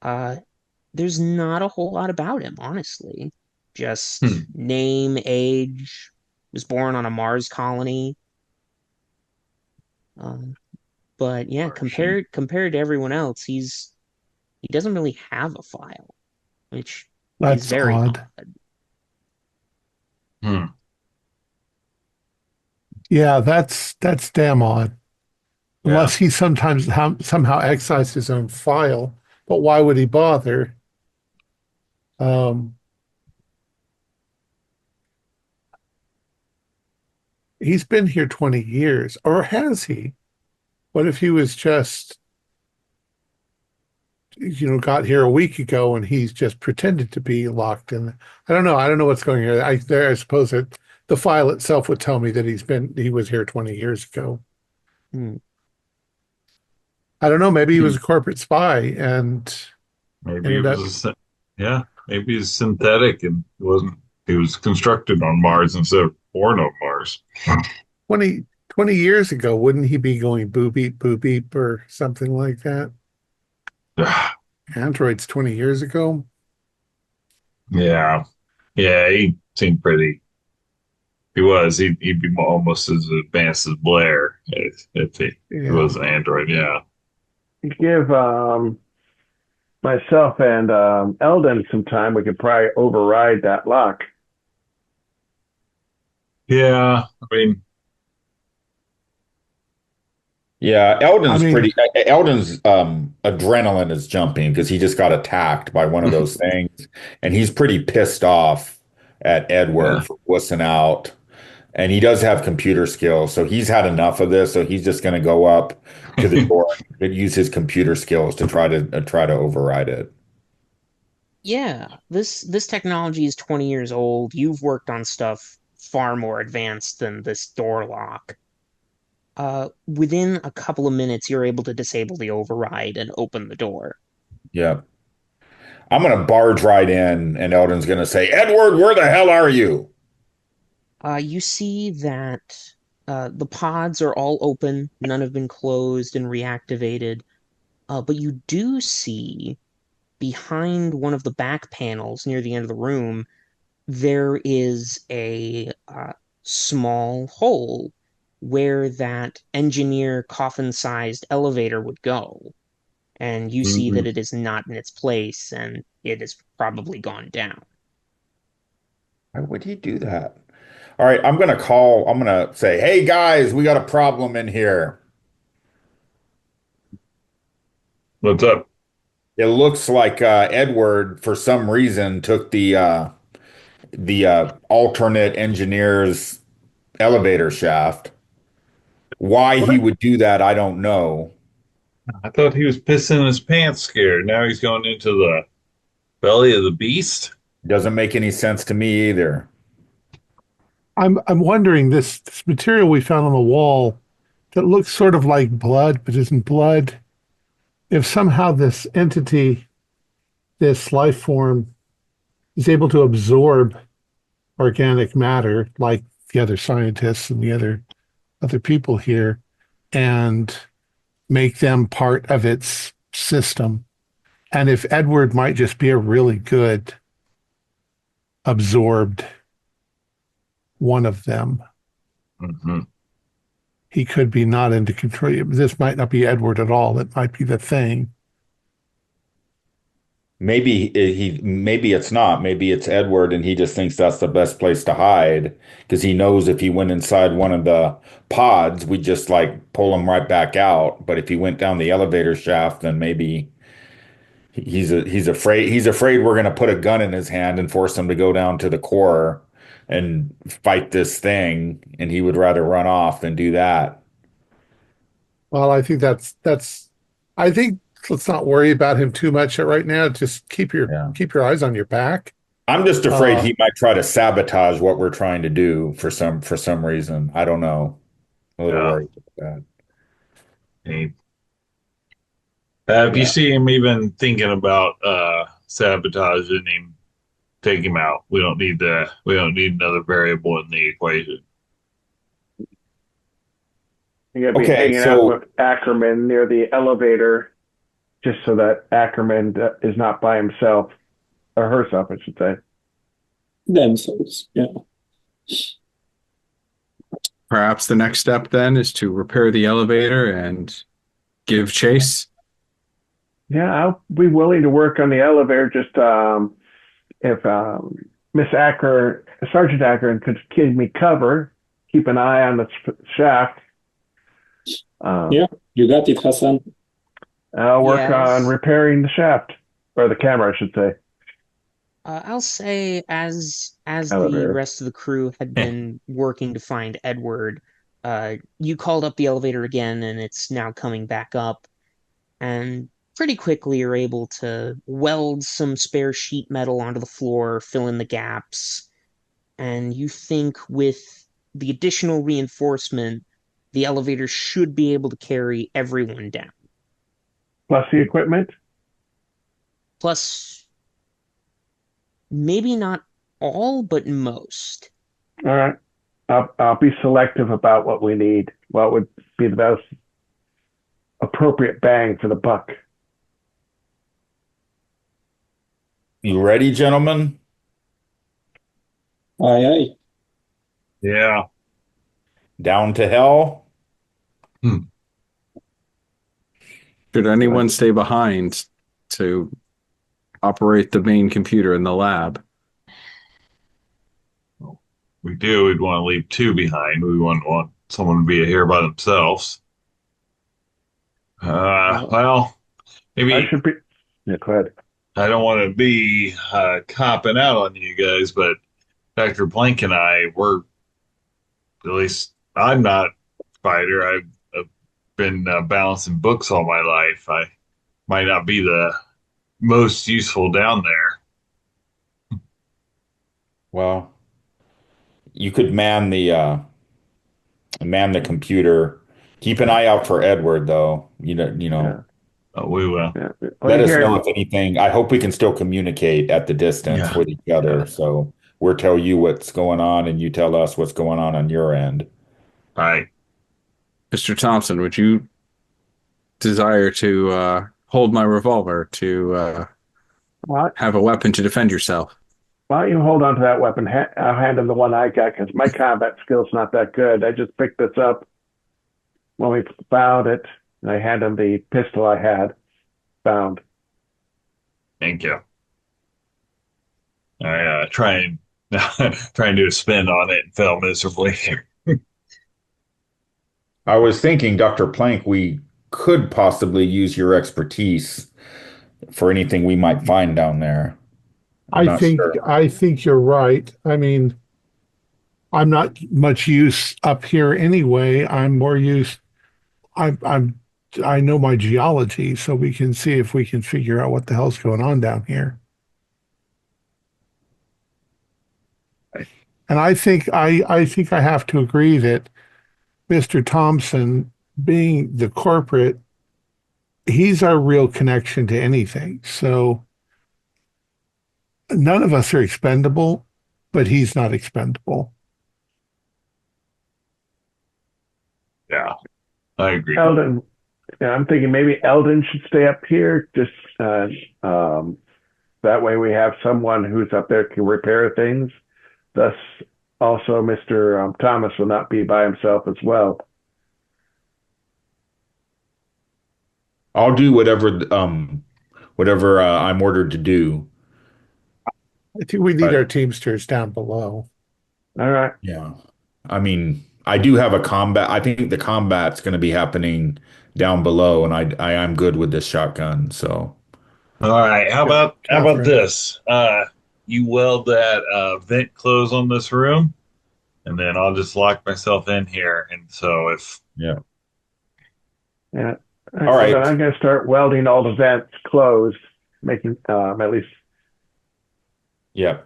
Uh, there's not a whole lot about him, honestly. Just Hmm. name, age, was born on a Mars colony. Um, but yeah, Martian. compared to everyone else, he doesn't really have a file, which is That's very odd. odd. Hmm. Yeah, that's damn odd. Yeah. Unless he sometimes somehow excised his own file. But why would he bother? Um, he's been here 20 years, or has he? What if he was just, got here a week ago and he's just pretended to be locked in? I don't know. I don't know what's going on. I suppose that the file itself would tell me that he was here 20 years ago. Hmm. I don't know. Maybe he Hmm. was a corporate spy and Maybe ended it up was yeah, maybe it's synthetic and it wasn't he was constructed on Mars instead of born on Mars. 20 years ago. Wouldn't he be going boo beep, or something like that? Androids 20 years ago? Yeah. Yeah, he seemed pretty he was. He'd be almost as advanced as Blair if he Yeah. was an android, yeah. Give myself and Eldon some time. We could probably override that lock. Yeah. I mean, Yeah, I mean, Eldon's adrenaline is jumping because he just got attacked by one of those things, and he's pretty pissed off at Edward yeah. for wussing out. And he does have computer skills, so he's had enough of this. So he's just going to go up to the door and use his computer skills to try to override it. Yeah, this technology is 20 years old. You've worked on stuff far more advanced than this door lock. Within a couple of minutes, you're able to disable the override and open the door. Yeah, I'm going to barge right in, and Eldon's going to say, "Edward, where the hell are you?" You see that the pods are all open, none have been closed and reactivated. But you do see behind one of the back panels near the end of the room, there is a small hole where that engineer coffin-sized elevator would go. And you see that Mhm. it is not in its place and it has probably gone down. Why would he do that? All right, I'm going to say, "Hey guys, we got a problem in here. What's up? It looks like Edward, for some reason, took the alternate engineer's elevator shaft. Why he What? would do that, I don't know. I thought he was pissing his pants scared. Now he's going into the belly of the beast. Doesn't make any sense to me either. I'm wondering this material we found on the wall that looks sort of like blood, but isn't blood. If somehow this entity, this life form, is able to absorb organic matter, like the other scientists and the other people here, and make them part of its system. And if Edward might just be a really good absorbed one of them, Hmm. he could be not into control. This might not be Edward at all. It might be the thing. Maybe it's not. Maybe it's Edward and he just thinks that's the best place to hide because he knows if he went inside one of the pods, we just like pull him right back out. But if he went down the elevator shaft, then maybe he's afraid we're going to put a gun in his hand and force him to go down to the core and fight this thing, and he would rather run off than do that. Well, I think I think let's not worry about him too much right now. Just Yeah. keep your eyes on your back. I'm just afraid Uh, he might try to sabotage what we're trying to do for some reason. I don't know. I'm a little Yeah. worried about Hey. If you Yeah. see him even thinking about sabotaging him, take him out. We don't need another variable in the equation. You're gonna be Okay, hanging out so with Ackerman near the elevator, just so that Ackerman is not by himself or herself, I should say. Themselves, yeah. Perhaps the next step then is to repair the elevator and give chase. Yeah, I'll be willing to work on the elevator. Just if Miss Acker, Sergeant Acker, could give me cover, keep an eye on the shaft. Yeah, you got it, Hassan. I'll work on Yes. repairing the shaft or the camera, I should say. I'll say as the Elevator. rest of the crew had been working to find Edward, you called up the elevator again, and it's now coming back up. And pretty quickly, you're able to weld some spare sheet metal onto the floor, fill in the gaps, and you think with the additional reinforcement, the elevator should be able to carry everyone down. Plus the equipment. Plus, maybe not all, but most. All right. I'll be selective about what we need. What would be the most appropriate bang for the buck? you ready, gentlemen? Aye, aye. Yeah. Down to hell? Should anyone stay behind to operate the main computer in the lab? We do. We'd want to leave two behind. We wouldn't want someone to be here by themselves. Well, maybe I should be. Yeah, go ahead. I don't want to be copping out on you guys, but Dr. Blank and we're at least I'm not a fighter. I've been balancing books all my life. I might not be the most useful down there. Well, you could man the computer. Keep an eye out for Edward, though. Yeah. We will. Yeah. Let us Here- know if anything. I hope we can still communicate at the distance Yeah. with each other. Yeah. So we'll tell you what's going on, and you tell us what's going on your end. All right. Mr. Thompson, would you desire to hold my revolver to What? have a weapon to defend yourself? Why don't you hold on to that weapon? I'll hand him the one I got because my combat skill's not that good. I just picked this up when we found it, and I hand him the pistol I had found. Thank you. I try and try and do a spin on it and fail miserably. I was thinking, Dr. Plank, we could possibly use your expertise for anything we might find down there. I'm not sure. I think you're right. I mean, I'm not much use up here anyway. I'm more use. I know my geology, so we can see if we can figure out what the hell's going on down here. And I think I have to agree that Mr. Thompson, being the corporate, he's our real connection to anything. So none of us are expendable, but he's not expendable. Yeah, I agree. Eldon, yeah, I'm thinking maybe Eldon should stay up here. Just that way we have someone who's up there can repair things. Thus, also Mr. Thomas will not be by himself as well. I'll do whatever I'm ordered to do. I think we need our But teamsters down below. All right. yeah, I mean, I do have a combat. I think the combat's going to be happening down below, and I am good with this shotgun. So All right. Yeah, How about Catherine. this? You weld that vent close on this room, and then I'll just lock myself in here. And so if yeah. Yeah. All So right. I'm going to start welding all the vents closed, making at least. Yeah,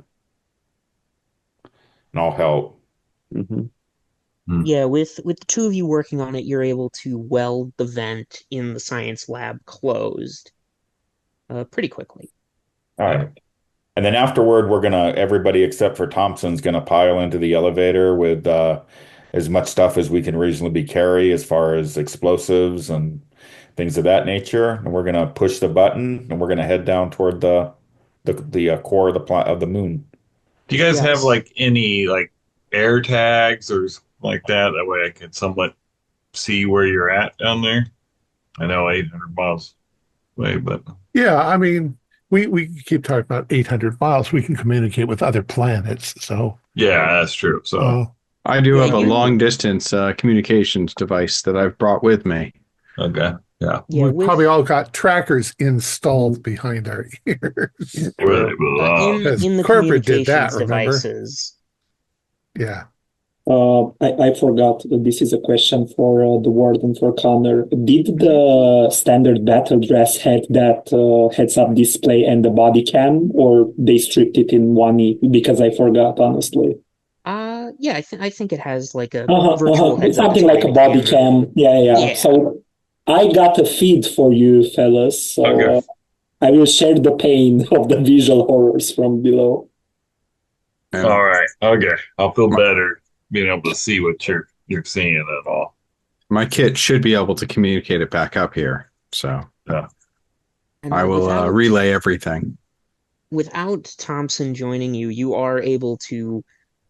and I'll help. Mhm. Yeah, with the two of you working on it, you're able to weld the vent in the science lab closed pretty quickly. All right. And then afterward, everybody except for Thompson's gonna pile into the elevator with as much stuff as we can reasonably carry as far as explosives and things of that nature. And we're gonna push the button and we're gonna head down toward the core of the moon. do you guys have Yes. like any like air tags or something like that? That way I can somewhat see where you're at down there. I know 800 miles away, but Yeah, I mean, we keep talking about 800 miles. We can communicate with other planets. So, yeah, that's true. So uh, I do Yeah, have a you long distance communications device that I've brought with me. okay, yeah, yeah, we've probably with all got trackers installed behind our ears. really True. belong. Because in the corporate did that, communications remember? devices. Yeah. I forgot. This is a question for the warden for Connor. Did the standard battle dress had that heads-up display and the body cam, or they stripped it in one E? Because I forgot, honestly. Yeah, I think it has like a Uh-huh. virtual heads-up Something display like a with body camera. cam. Yeah. Yeah. So I got a feed for you, fellas. Okay, So I will share the pain of the visual horrors from below. all And right, okay. I'll feel my, better being able to see what you're seeing at all. my kit should be able to communicate it back up here. So Yeah. I And will relay everything. without Thompson joining you, you are able to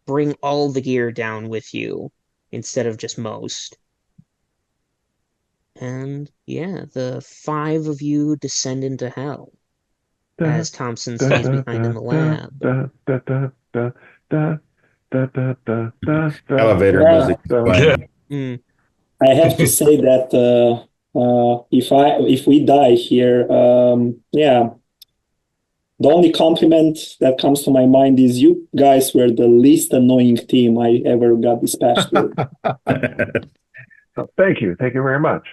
bring all the gear down with you instead of just most. And yeah, the five of you descend into hell Da, as Thompson da, stays da, behind in da, the da, lab. da, da, da, da, da, da, da, da, da, da, Elevator Yeah, music is da. Yeah. playing. Mm. I have to say that if we die here, yeah, the only compliment that comes to my mind is you guys were the least annoying team I ever got dispatched with. So thank you. Thank you very much.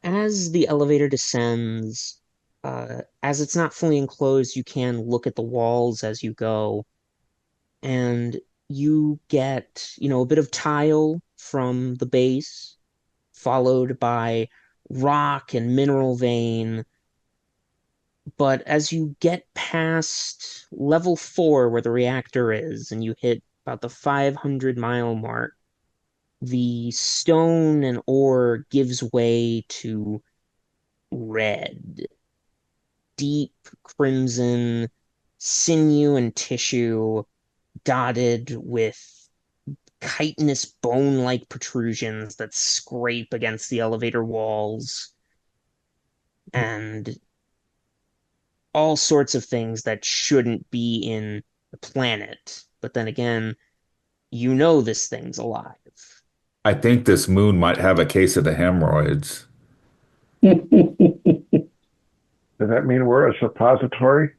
As the elevator descends, as it's not fully enclosed, you can look at the walls as you go, and you get, a bit of tile from the base, followed by rock and mineral vein. But as you get past level 4, where the reactor is, and you hit about the 500-mile mark, the stone and ore gives way to red, deep crimson, sinew and tissue dotted with chitinous bone-like protrusions that scrape against the elevator walls, and all sorts of things that shouldn't be in the planet. But then again, this thing's alive. I think this moon might have a case of the hemorrhoids. Does that mean we're a suppository?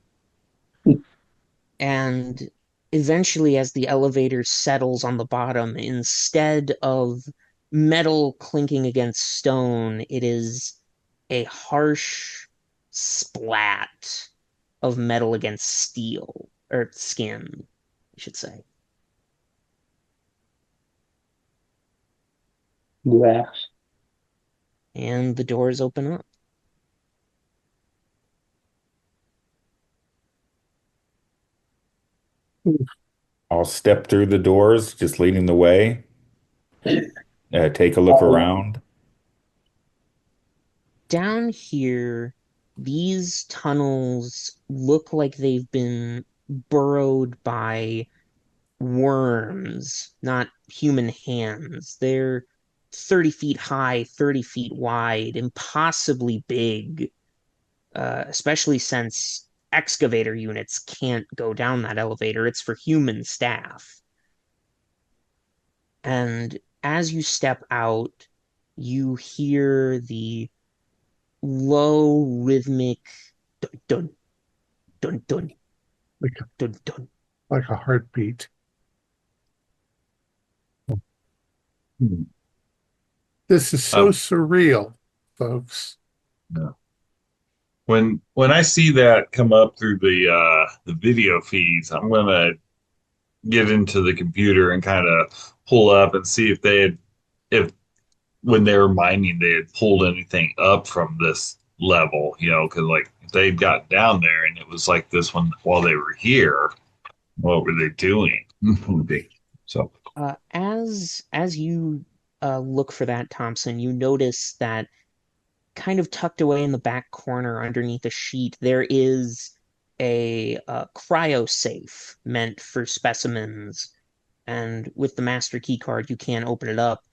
And eventually, as the elevator settles on the bottom, instead of metal clinking against stone, it is a harsh splat of metal against steel, or skin, I should say. Yeah. And the doors open up. I'll step through the doors, just leading the way. Take a look around. Down here, these tunnels look like they've been burrowed by worms, not human hands. They're 30 feet high, 30 feet wide, impossibly big, especially since excavator units can't go down that elevator. It's for human staff. And as you step out, you hear the low rhythmic dun dun dun dun like a, dun dun. like a heartbeat. Hmm. This is so surreal, folks. No. When I see that come up through the video feeds, I'm gonna get into the computer and kind of pull up and see if they had if when they were mining they had pulled anything up from this level, because like if they'd got down there and it was like this one while they were here, what were they doing? So As you look for that, Thompson, you notice that kind of tucked away in the back corner underneath a sheet, there is a cryo safe meant for specimens. And with the master key card, you can open it up.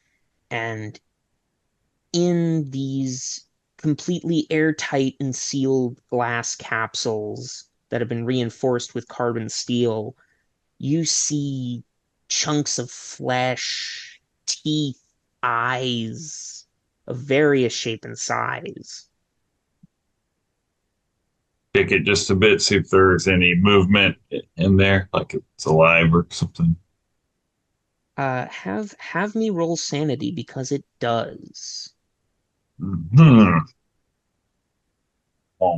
And in these completely airtight and sealed glass capsules that have been reinforced with carbon steel, you see chunks of flesh, teeth, eyes of various shape and size. kick it just a bit, see if there's any movement in there, like it's alive or something. Have me roll sanity because it does. Hmm. Oh,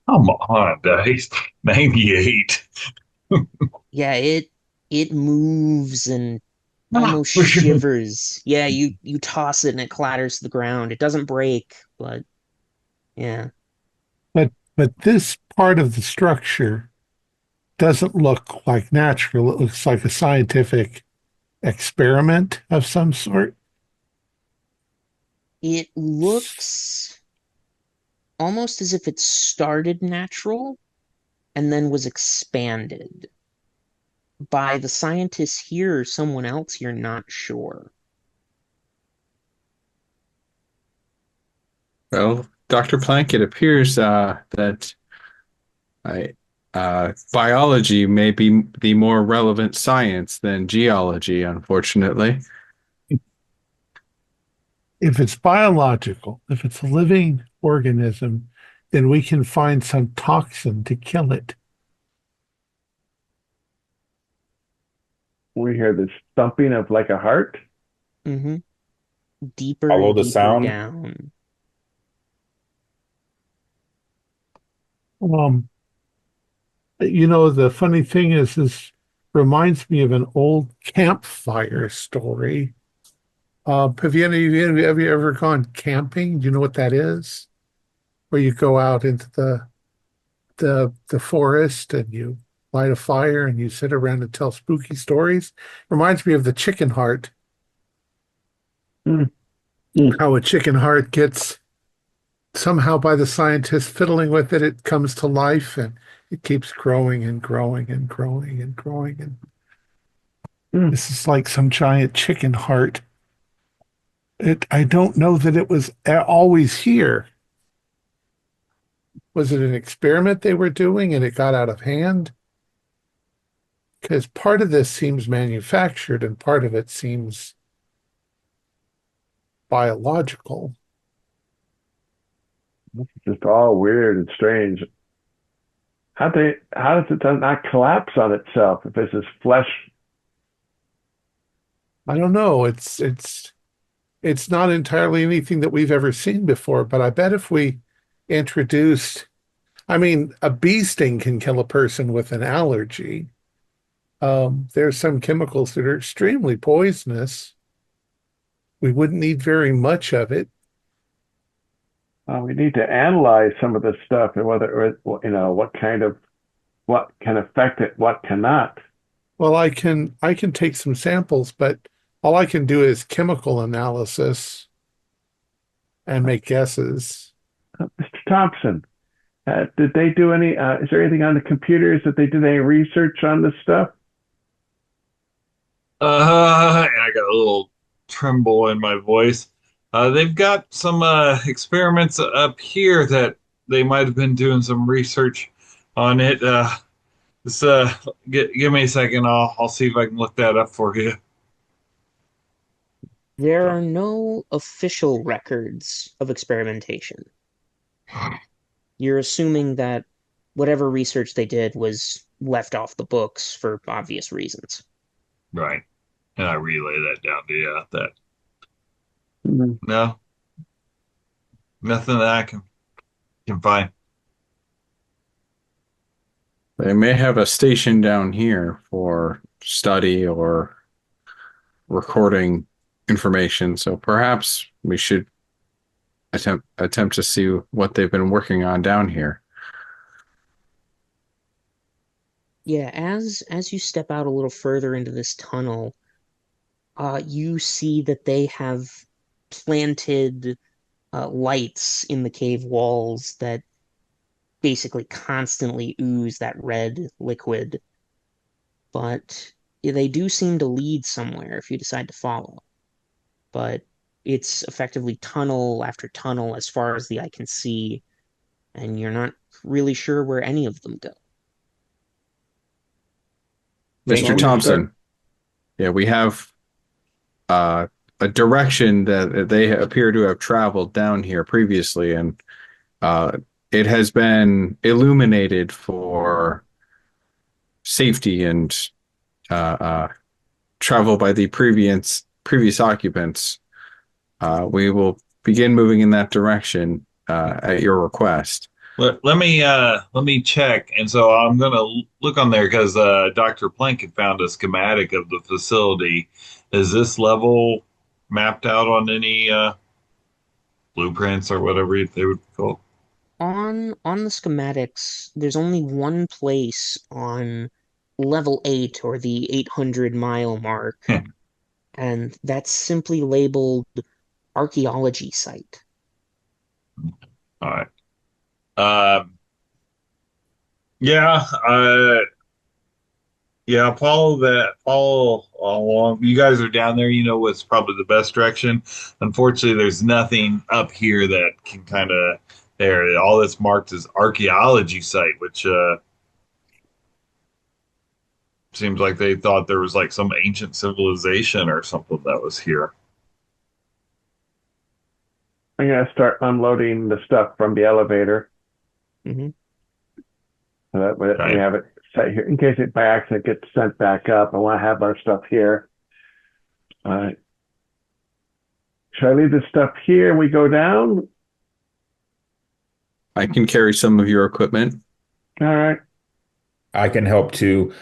come on, dice. 98. Yeah, it moves and almost shivers. Yeah, you toss it and it clatters to the ground. It doesn't break, but yeah. But this part of the structure doesn't look like natural. It looks like a scientific experiment of some sort. It looks almost as if it started natural and then was expanded by the scientists here or someone else, you're not sure. Well, Dr. Plank, it appears that I, biology may be the more relevant science than geology, unfortunately. If it's biological, if it's a living organism, then we can find some toxin to kill it. We hear this thumping of like a heart. Mm-hmm. Deeper Follow and the deeper sound. down. Um, the funny thing is, this reminds me of an old campfire story. Have you ever gone camping? Do you know what that is? Where you go out into the forest and you light a fire and you sit around and tell spooky stories. Reminds me of the chicken heart. Mm. How a chicken heart gets somehow by the scientists fiddling with it, it comes to life and it keeps growing and growing and growing and growing. And this is like some giant chicken heart. I don't know that it was always here. Was it an experiment they were doing and it got out of hand? Because part of this seems manufactured and part of it seems biological. It's just all weird and strange. How does it not collapse on itself if it's just flesh? I don't know. It's not entirely anything that we've ever seen before, but I bet if we introduced, I mean, a bee sting can kill a person with an allergy. There's some chemicals that are extremely poisonous. We wouldn't need very much of it. We need to analyze some of this stuff and whether what can affect it, what cannot. Well, I can take some samples, but all I can do is chemical analysis and make guesses. Mr. Thompson, did they do any? Is there anything on the computers that they did any research on this stuff? And I got a little tremble in my vois. They've got some experiments up here that they might have been doing some research on it. Just give me a second. I'll see if I can look that up for you. There are no official records of experimentation. You're assuming that whatever research they did was left off the books for obvious reasons. Right. And I relay that down to you. That Mhm. no, nothing that I can find. They may have a station down here for study or recording information, so perhaps we should attempt to see what they've been working on down here. Yeah, as you step out a little further into this tunnel, you see that they have planted lights in the cave walls that basically constantly ooze that red liquid. But they do seem to lead somewhere if you decide to follow. But it's effectively tunnel after tunnel as far as the eye can see, and you're not really sure where any of them go. Thank Mr. you. Thompson, yeah, we have a direction that they appear to have traveled down here previously, and it has been illuminated for safety and travel by the previous occupants. We will begin moving in that direction at your request. Let me check. And so I'm gonna look on there because Dr. Plank had found a schematic of the facility. Is this level mapped out on any blueprints or whatever they would call? On the schematics, there's only one place on level 8 or the 800-mile mark, All and that's simply labeled archaeology site. right. Yeah. Yeah. Follow that. Follow along. You guys are down there. You know what's probably the best direction. Unfortunately, there's nothing up here that can kind of there. All that's marked is archaeology site, which seems like they thought there was like some ancient civilization or something that was here. I'm gonna start unloading the stuff from the elevator. Hmm. So that we Right. have it set here in case it by accident gets sent back up. I want to have our stuff here. All right. Should I leave this stuff here and we go down? I can carry some of your equipment. All right. I can help too.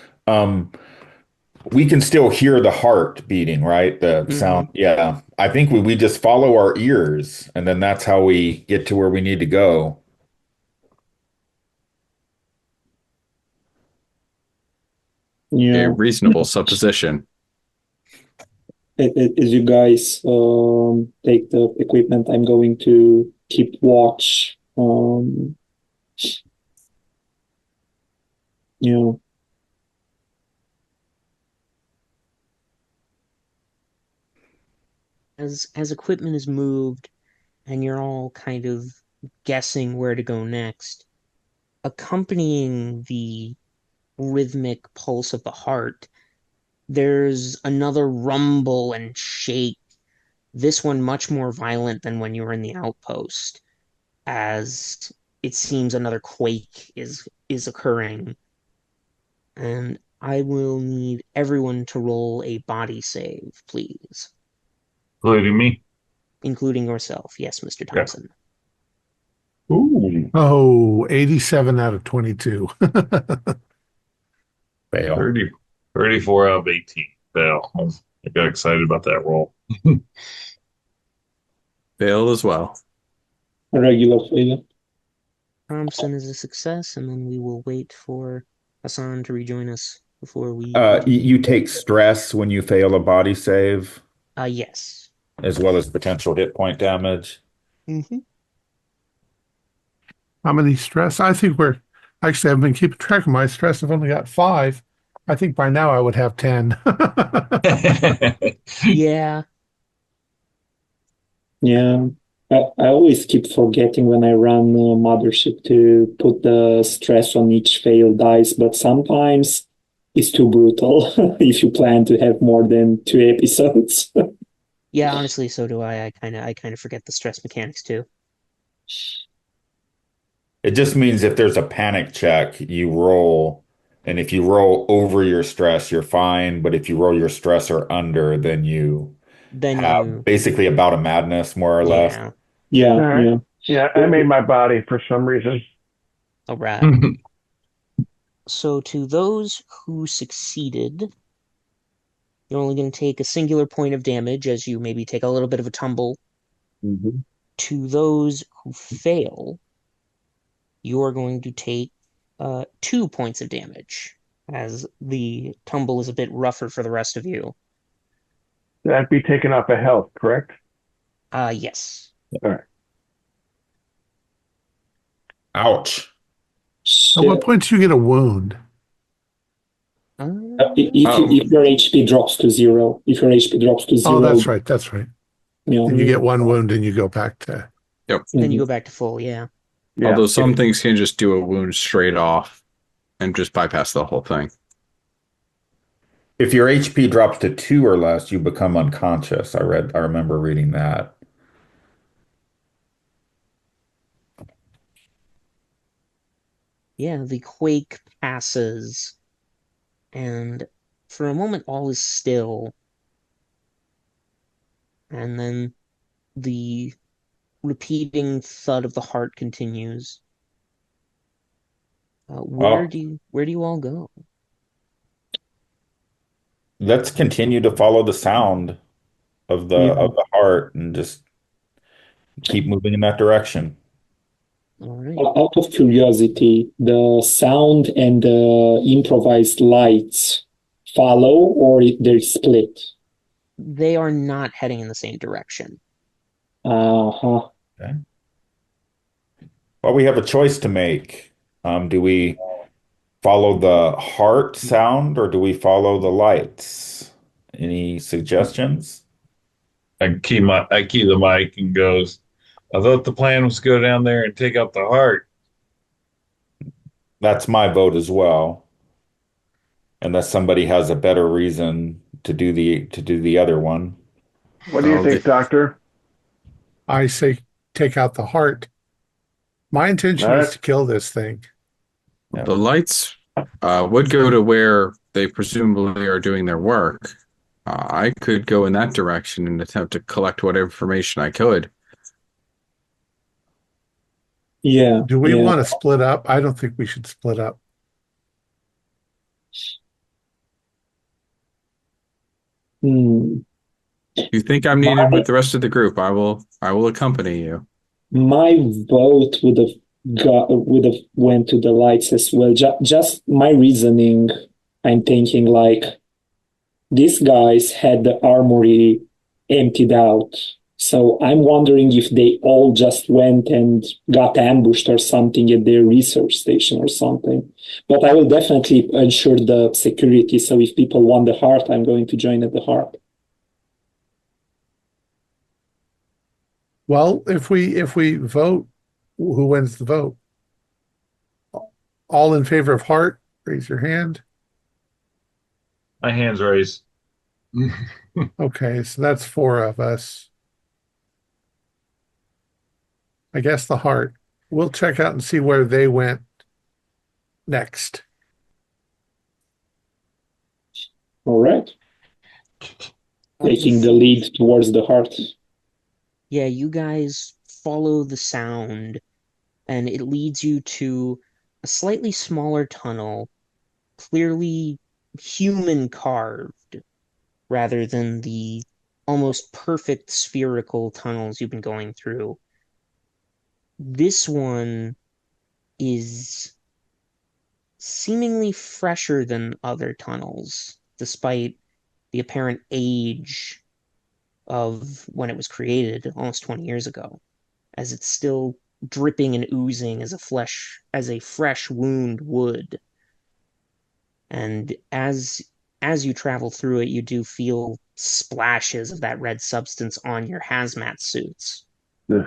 We can still hear the heart beating, right? The sound. Yeah. I think we just follow our ears, and then that's how we get to where we need to go. A Yeah. reasonable supposition. As you guys take the equipment, I'm going to keep watch. You know, As equipment is moved and you're all kind of guessing where to go next, accompanying the rhythmic pulse of the heart, there's another rumble and shake, this one much more violent than when you were in the outpost, as it seems another quake is occurring. And I will need everyone to roll a body save, please. Including me. Including yourself. Yes, Mr. Yeah. Thompson. Ooh. Oh, 87 out of 22. Fail. 34 out of 18. Fail. I got excited about that roll. Failed as well. a regular failure. Thompson is a success, and then we will wait for Hassan to rejoin us before we You take stress when you fail a body save, yes. as well as potential hit point damage. Mm-hmm. How many stress? I think actually, I've been keeping track of my stress. I've only got 5. I think by now I would have 10. Yeah. Yeah. I always keep forgetting when I run Mothership to put the stress on each failed dice, but sometimes it's too brutal if you plan to have more than 2 episodes. Yeah, honestly, so do I. I kind of forget the stress mechanics too. It just means if there's a panic check, you roll, and if you roll over your stress, you're fine. But if you roll your stress or under, then you Then have you, basically a bout of madness, more or less. yeah, Yeah, All right. yeah. Yeah, I made my body for some reason. all right. So to those who succeeded, you're only going to take a singular point of damage as you maybe take a little bit of a tumble. Mhm. To those who fail, you are going to take 2 points of damage as the tumble is a bit rougher for the rest of you. That'd be taken off of health, correct? Yes. All right. Ouch. At what So, point do you get a wound? Um, if your HP drops to zero, if your HP drops to Oh, zero, that's right. That's right. you Then you know, get one wound and you go back to. Yep. then you mhm. go back to full, yeah. Yeah. Although some things can just do a wound straight off and just bypass the whole thing. If your HP drops to 2 or less, you become unconscious. I remember reading that. Yeah, the quake passes, and for a moment all is still, and then the repeating thud of the heart continues. Where Well, do you all go? let's continue to follow the sound Yeah. of the heart and just keep moving in that direction. All right. Out of curiosity, the sound and the improvised lights follow or they're split? They are not heading in the same direction. Uh-huh. Okay. Well, we have a choice to make. Do we follow the heart sound or do we follow the lights? Any suggestions? I key the mic and goes, I thought the plan was to go down there and take out the heart. That's my vote as well, unless somebody has a better reason to do the other one. What do you Well, think, Doctor? I say take out the heart. My All intention is right. to kill this thing. Yeah. the lights would go to where they presumably are doing their work. I could go in that direction and attempt to collect what information I could. Yeah, Do we yeah. want to split up? I don't think we should split up. Hmm. You think I'm needed My with the rest of the group? I will accompany you. my vote would have went to the lights as well. Just my reasoning, I'm thinking like these guys had the armory emptied out. So I'm wondering if they all just went and got ambushed or something at their research station or something. But I will definitely ensure the security. So if people want the heart, I'm going to join at the heart. Well, if we vote, who wins the vote? All in favor of heart, raise your hand. My hands raised. Okay, so that's 4 of us. I guess the heart. We'll check out and see where they went next. All right. Taking the Before, lead towards the heart. yeah, you guys follow the sound, and it leads you to a slightly smaller tunnel, clearly human carved, rather than the almost perfect spherical tunnels you've been going through. This one is seemingly fresher than other tunnels, despite the apparent age of when it was created almost 20 years ago, as it's still dripping and oozing as a fresh wound would. And as you travel through it, you do feel splashes of that red substance on your hazmat suits. Yeah.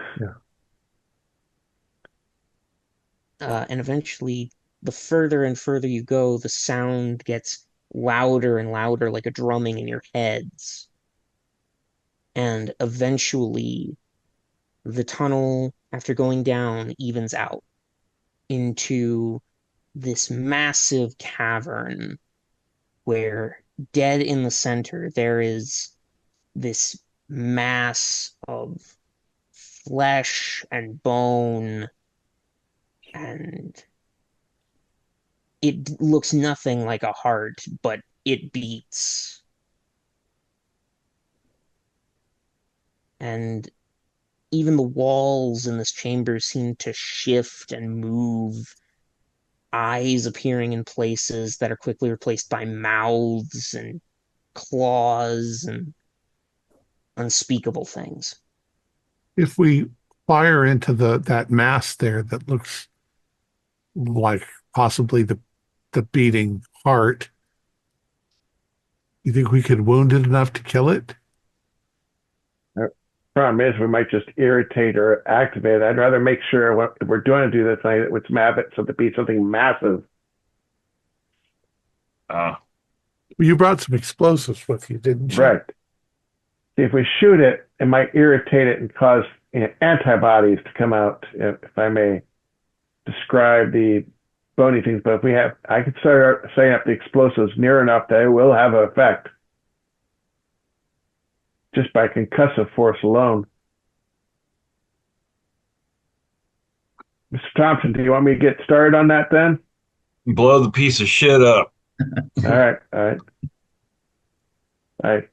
And eventually, the further and further you go, the sound gets louder and louder, like a drumming in your heads. And eventually, the tunnel, after going down, evens out into this massive cavern where, dead in the center, there is this mass of flesh and bone, and it looks nothing like a heart, but it beats. And even the walls in this chamber seem to shift and move, eyes appearing in places that are quickly replaced by mouths and claws and unspeakable things. If we fire into that mass there that looks like possibly the beating heart, you think we could wound it enough to kill it? Problem is, we might just irritate or activate it. I'd rather make sure what we're doing to do this thing, it's map it so to be something massive. You brought some explosives with you, didn't you? Right. See, if we shoot it, it might irritate it and cause antibodies to come out, if I may describe the bony things. But if we have, I could start setting up the explosives near enough that it will have an effect just by concussive force alone. Mr. Thompson, do you want me to get started on that then? Blow the piece of shit up. All right.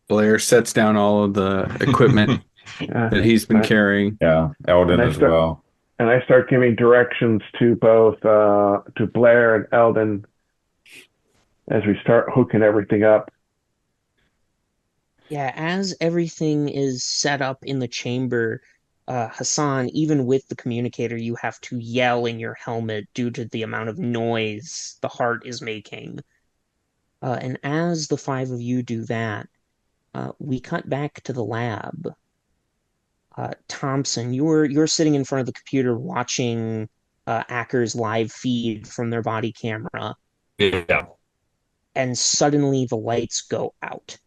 Blair sets down all of the equipment that he's been carrying. Yeah, Eldon as well. And I start giving directions to both to Blair and Eldon as we start hooking everything up. Yeah, as everything is set up in the chamber, Hassan, even with the communicator, you have to yell in your helmet due to the amount of noise the heart is making. And as the five of you do that, we cut back to the lab. Thompson, you're sitting in front of the computer watching Acker's live feed from their body camera. Yeah. And suddenly the lights go out.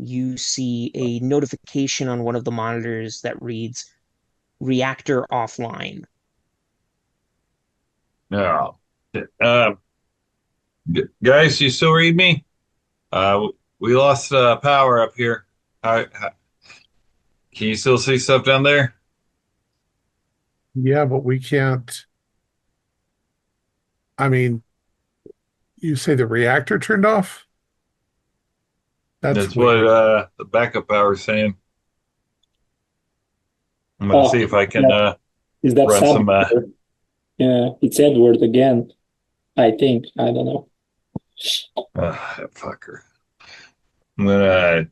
You see a notification on one of the monitors that reads, "Reactor offline." No. Guys, you still read me? We lost power up here. Can you still see stuff down there? Yeah, but we can't. I mean, you say the reactor turned off? That's weird. what the backup power is saying. I'm going to see if I can is that run some. Yeah, it's Edward again. I think. I don't know. Fucker. I'm gonna.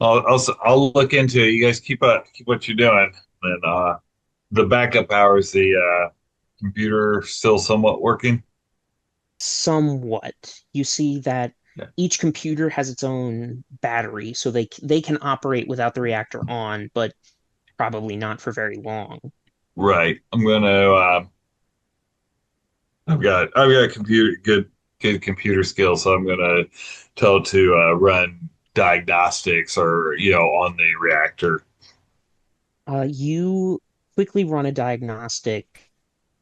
I'll look into it. You guys keep what you're doing. And the backup power is the computer still somewhat working. Somewhat. You see that each computer has its own battery, so they can operate without the reactor on, but probably not for very long. Right. I'm gonna. I've got good computer skills, so I'm gonna tell it to run diagnostics or on the reactor. You quickly run a diagnostic,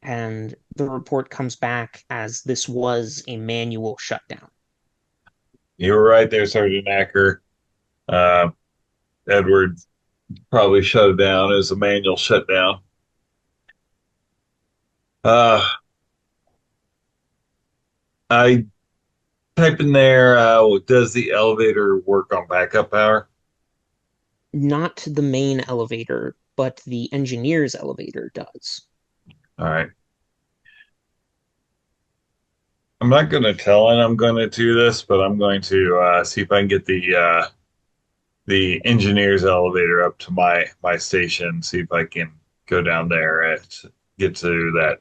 and the report comes back as this was a manual shutdown. You were right there, Sergeant Acker. Edward probably shut it down as a manual shutdown. I type in there, does the elevator work on backup power? Not the main elevator, but the engineer's elevator does. All right. I'm not going to tell him I'm going to do this, but I'm going to see if I can get the engineer's elevator up to my station, see if I can go down there and get to that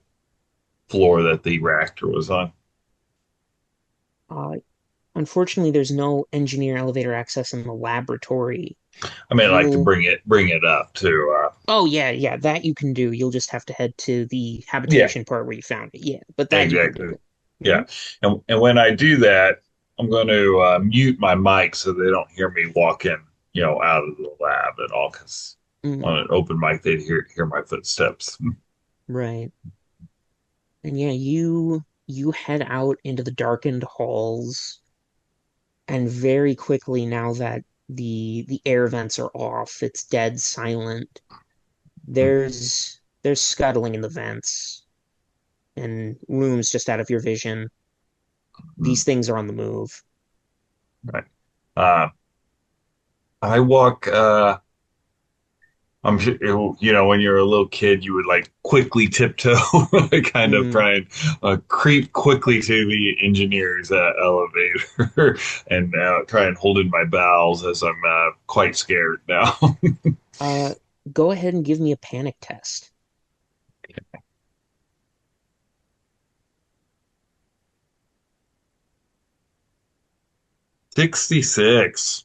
floor that the reactor was on. Uh, Unfortunately, there's no engineer elevator access in the laboratory. I mean, like to You'll bring it up to Oh yeah, yeah, that you can do. You'll just have to head to the yeah, habitation part where you found it. Yeah, but that you can exactly. do. Yeah. Mhm. And when I do that, I'm going to mute my mic so they don't hear me walking, out of the lab at all. Because Mm, on an open mic, they'd hear my footsteps. right. And yeah, you head out into the darkened halls, and very quickly, now that the air vents are off, it's dead silent. There's scuttling in the vents and rooms just out of your vision. These things are on the move. Right. Uh, I walk. I'm sure, when you're a little kid, you would like quickly tiptoe, kind of Mm, try and creep quickly to the engineer's elevator and try and hold in my bowels as I'm quite scared now. uh, Go ahead and give me a panic test. 66.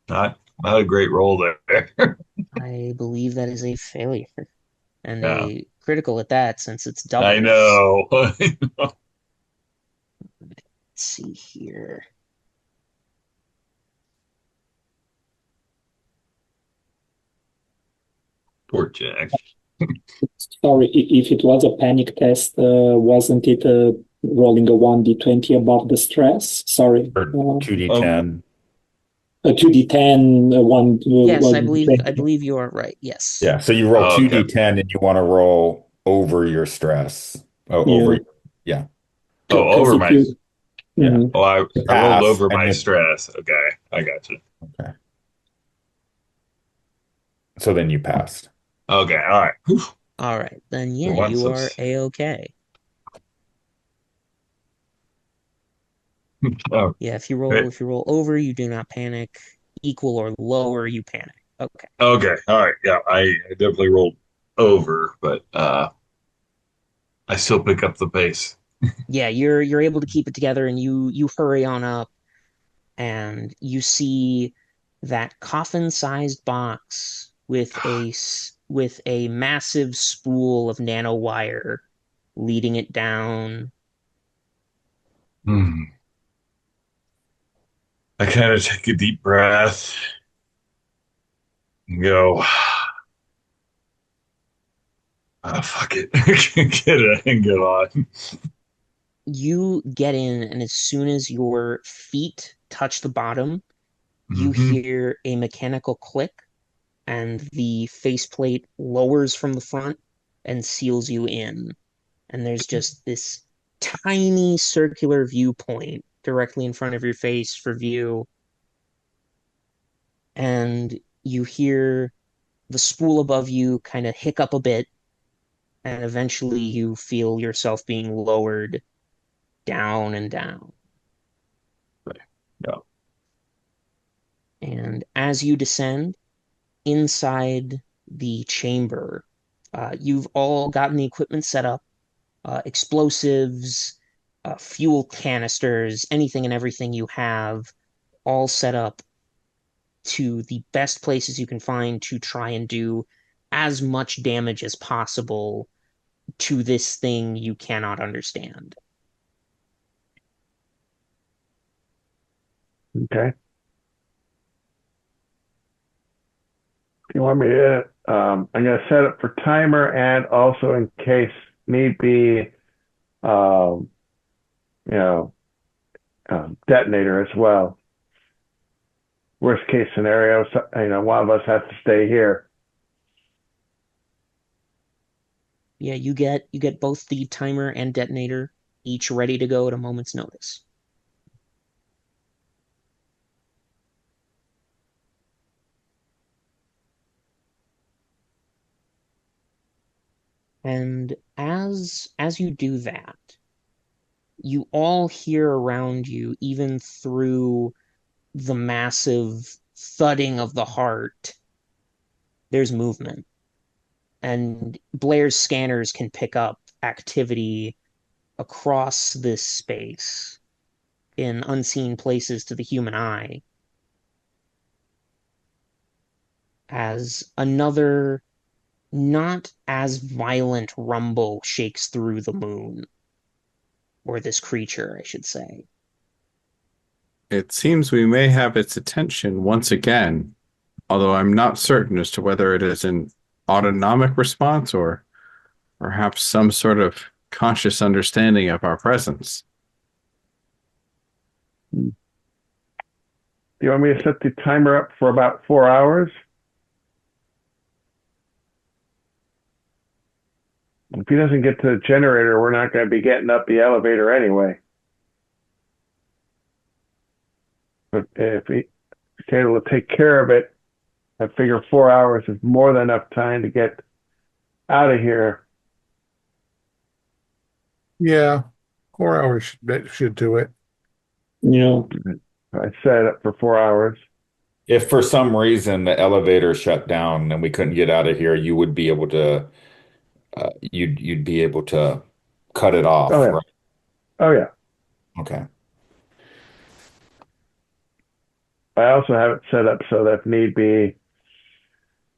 Not a great roll there. I believe that is a failure, and Yeah, a critical at that, since it's I doubles. know. Let's see here. Poor Jack. Sorry, if it was a panic test, wasn't it rolling a 1d20 above the stress? Sorry. Or Um, 2d10. A 2d10, Yes, one I d20. believe you are right. Yes. Yeah. So you roll oh, okay. 2d10 and you want to roll over your stress. Oh, Yeah, yeah. Oh, because over if my. you, Yeah. mhm. Oh, To I rolled pass. over And my then, stress. Okay, I got you. okay. So then you passed. Okay, all right. Whew. All right, then The yeah, one you are subs. a-okay. Oh, Yeah, great. if you roll over, you do not panic. Equal or lower, you panic. Okay. Okay, all right. Yeah, I definitely rolled over, but I still pick up the pace. Yeah, you're able to keep it together, and you hurry on up, and you see that coffin-sized box with with a massive spool of nanowire leading it down. Hmm. I kind of take a deep breath and go, fuck it, get it and get on. You get in, and as soon as your feet touch the bottom, you Hmm. hear a mechanical click, and the faceplate lowers from the front and seals you in. And there's just this tiny circular viewpoint directly in front of your face for view. And you hear the spool above you kind of hiccup a bit, and eventually you feel yourself being lowered down and down. Yeah. And as you descend inside the chamber, you've all gotten the equipment set up, explosives, fuel canisters, anything and everything you have all set up to the best places you can find to try and do as much damage as possible to this thing you cannot understand. Okay. If you want me to, I'm going to set it for timer and also in case need be, um, you know, detonator as well. Worst case scenario, one of us has to stay here. Yeah, you get both the timer and detonator each ready to go at a moment's notice. And as you do that, you all hear around you, even through the massive thudding of the heart, there's movement. And Blair's scanners can pick up activity across this space. in unseen places to the human eye, as another not as violent rumble shakes through the moon, or this creature, I should say. It seems we may have its attention once again, although I'm not certain as to whether it is an autonomic response or perhaps some sort of conscious understanding of our presence. Do you want me to set the timer up for about 4 hours? If he doesn't get to the generator, we're not going to be getting up the elevator anyway. But if he's able to take care of it, I figure 4 hours is more than enough time to get out of here. Yeah, 4 hours should do it. Yeah. I set it up for 4 hours. If for some reason the elevator shut down and we couldn't get out of here, you would be able to you'd be able to cut it off, Oh yeah. right? Oh yeah. Okay. I also have it set up so that if need be,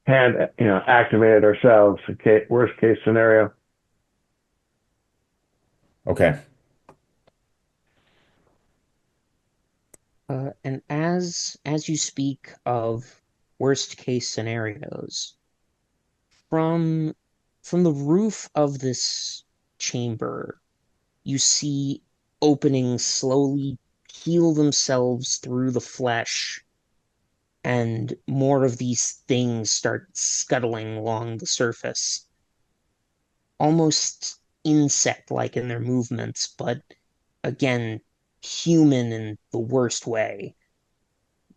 activate it ourselves. Okay, worst case scenario. Okay. And as you speak of worst case scenarios, from the roof of this chamber, you see openings slowly heal themselves through the flesh, and more of these things start scuttling along the surface, almost insect-like in their movements, but again, human in the worst way.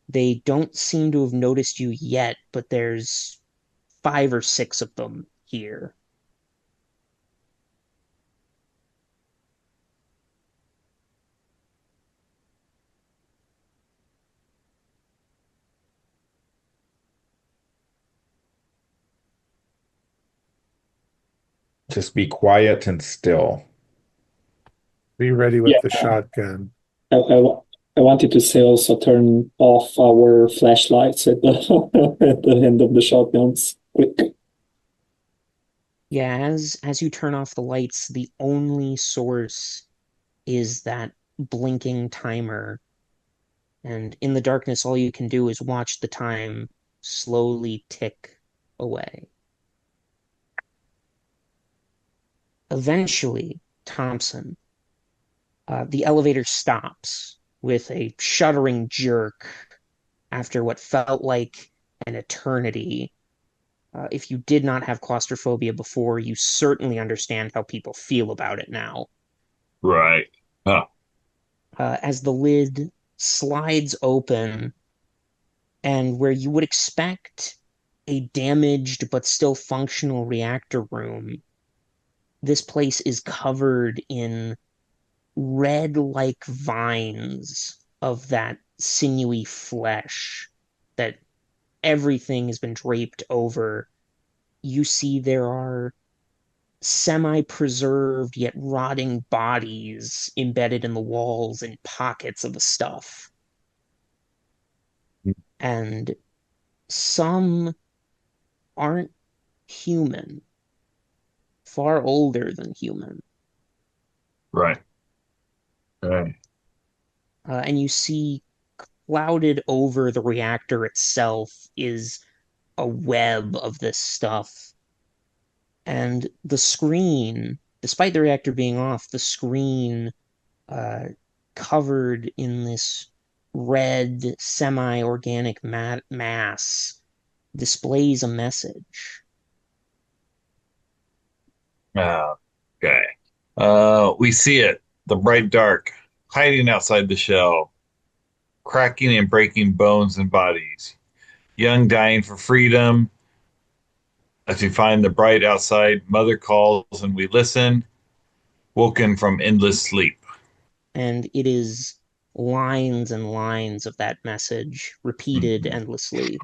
They don't seem to have noticed you yet, but there's 5 or 6 of them here. Just be quiet and still. Be ready Yeah. with the shotgun. I wanted to say also turn off our flashlights at the at the end of the shotguns. Quick. Yeah, as you turn off the lights, the only source is that blinking timer. And in the darkness, all you can do is watch the time slowly tick away. Eventually, Thompson, the elevator stops with a shuddering jerk after what felt like an eternity. If you did not have claustrophobia before, you certainly understand how people feel about it now. Right. Oh, As the lid slides open, and where you would expect a damaged but still functional reactor room, this place is covered in red like vines of that sinewy flesh that everything has been draped over. You see there are semi-preserved yet rotting bodies embedded in the walls and pockets of the stuff. And some aren't human, far older than human. right. Right. And you see clouded over the reactor itself is a web of this stuff. And the screen, despite the reactor being off, the screen uh, covered in this red semi-organic mass displays a message. Okay. We see it, the bright dark, hiding outside the shell, cracking and breaking bones and bodies. Young dying for freedom. As we find the bright outside, mother calls and we listen, woken from endless sleep. And it is lines and lines of that message repeated endlessly.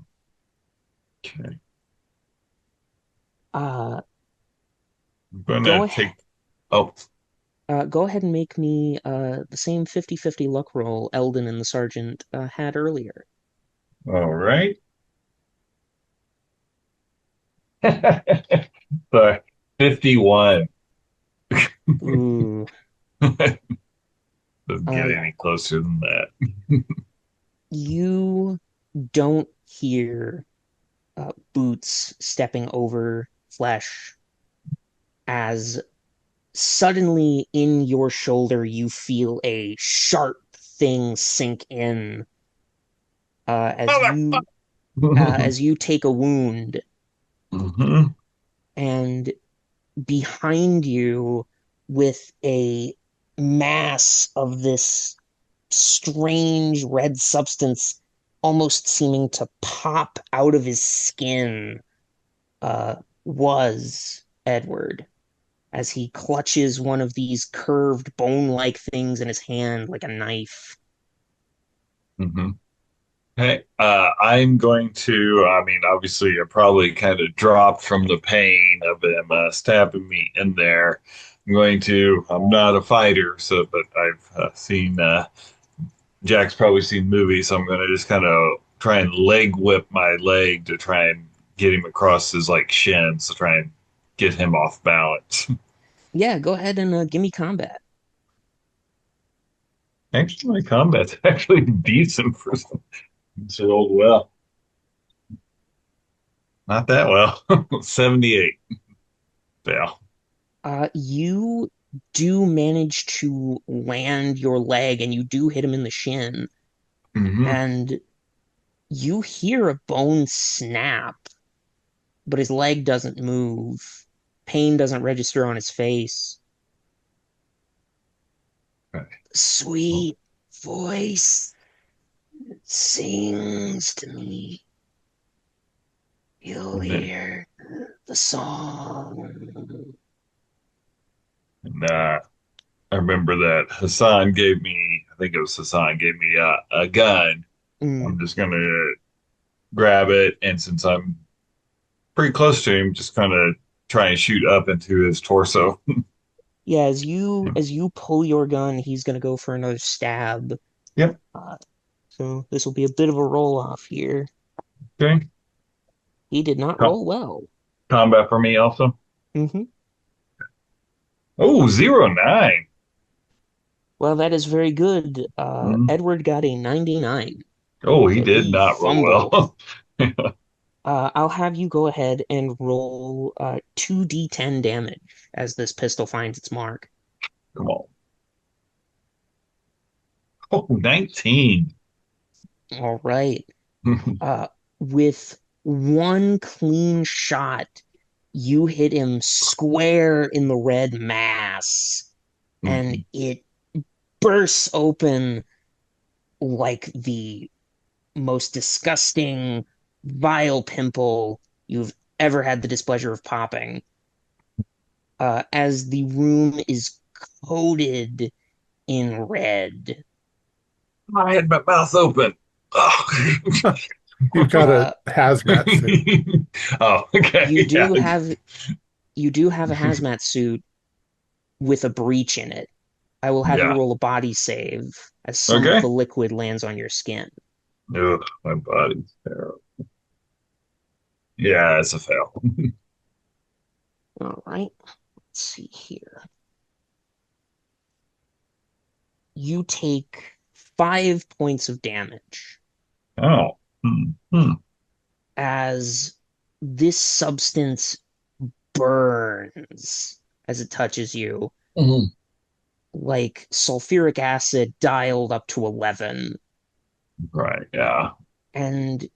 Okay. Uh, I'm going Go to ahead. take. Oh, Go ahead and make me the same 50-50 luck roll Eldon and the sergeant had earlier. All right. Sorry. 51. Ooh. Doesn't get Uh, any closer than that. you don't hear boots stepping over flesh as suddenly in your shoulder you feel a sharp thing sink in as you take a wound, Hmm. and behind you with a mass of this strange red substance almost seeming to pop out of his skin uh, was Edward, as he clutches one of these curved bone-like things in his hand like a knife. Hmm. Hey, I'm going to, I mean, obviously, I probably kind of dropped from the pain of him stabbing me in there. I'm not a fighter, so, but I've seen, Jack's probably seen movies, so I'm going to just kind of try and leg whip my leg to try and get him across his like shins to try and get him off balance. Yeah, go ahead and give me combat. Actually, my combat's actually decent for some. It's rolled well. Not that well. 78. Fail. You do manage to land your leg and you do hit him in the shin, Hmm. and you hear a bone snap, but his leg doesn't move. Pain doesn't register on his face. Okay. Sweet voice sings to me. You'll And then, hear the song. and, I remember that Hassan gave me, I think it was Hassan, gave me a gun. Mm. I'm just going to grab it. And since I'm pretty close to him, just kind of try and shoot up into his torso. Yeah, as you pull your gun, he's gonna go for another stab. Yep. Uh, so this will be a bit of a roll off here. Okay. He did not Com- roll well. Combat for me also. Hmm. Oh, 09. Well, that is very good. Mm. Edward got a 99, Oh, he so did he not roll fumbled. well. I'll have you go ahead and roll 2d10 damage as this pistol finds its mark. Come on. Oh, 19. All right. With one clean shot, you hit him square in the red mass, and Mhm. it bursts open like the most disgusting, vile pimple you've ever had the displeasure of popping. As the room is coated in red. I had my mouth open. Oh. You've got a Uh, hazmat suit. Oh, okay. you Yeah. do have you do have a hazmat suit with a breach in it. I will have you Yeah. roll a body save as some of Okay. the liquid lands on your skin. Ugh, my body's terrible. Yeah, it's a fail. All right, let's see here. You take 5 points of damage Oh. Hmm. Hmm. as this substance burns as it touches you, Mhm. like sulfuric acid dialed up to 11. Right. Yeah. And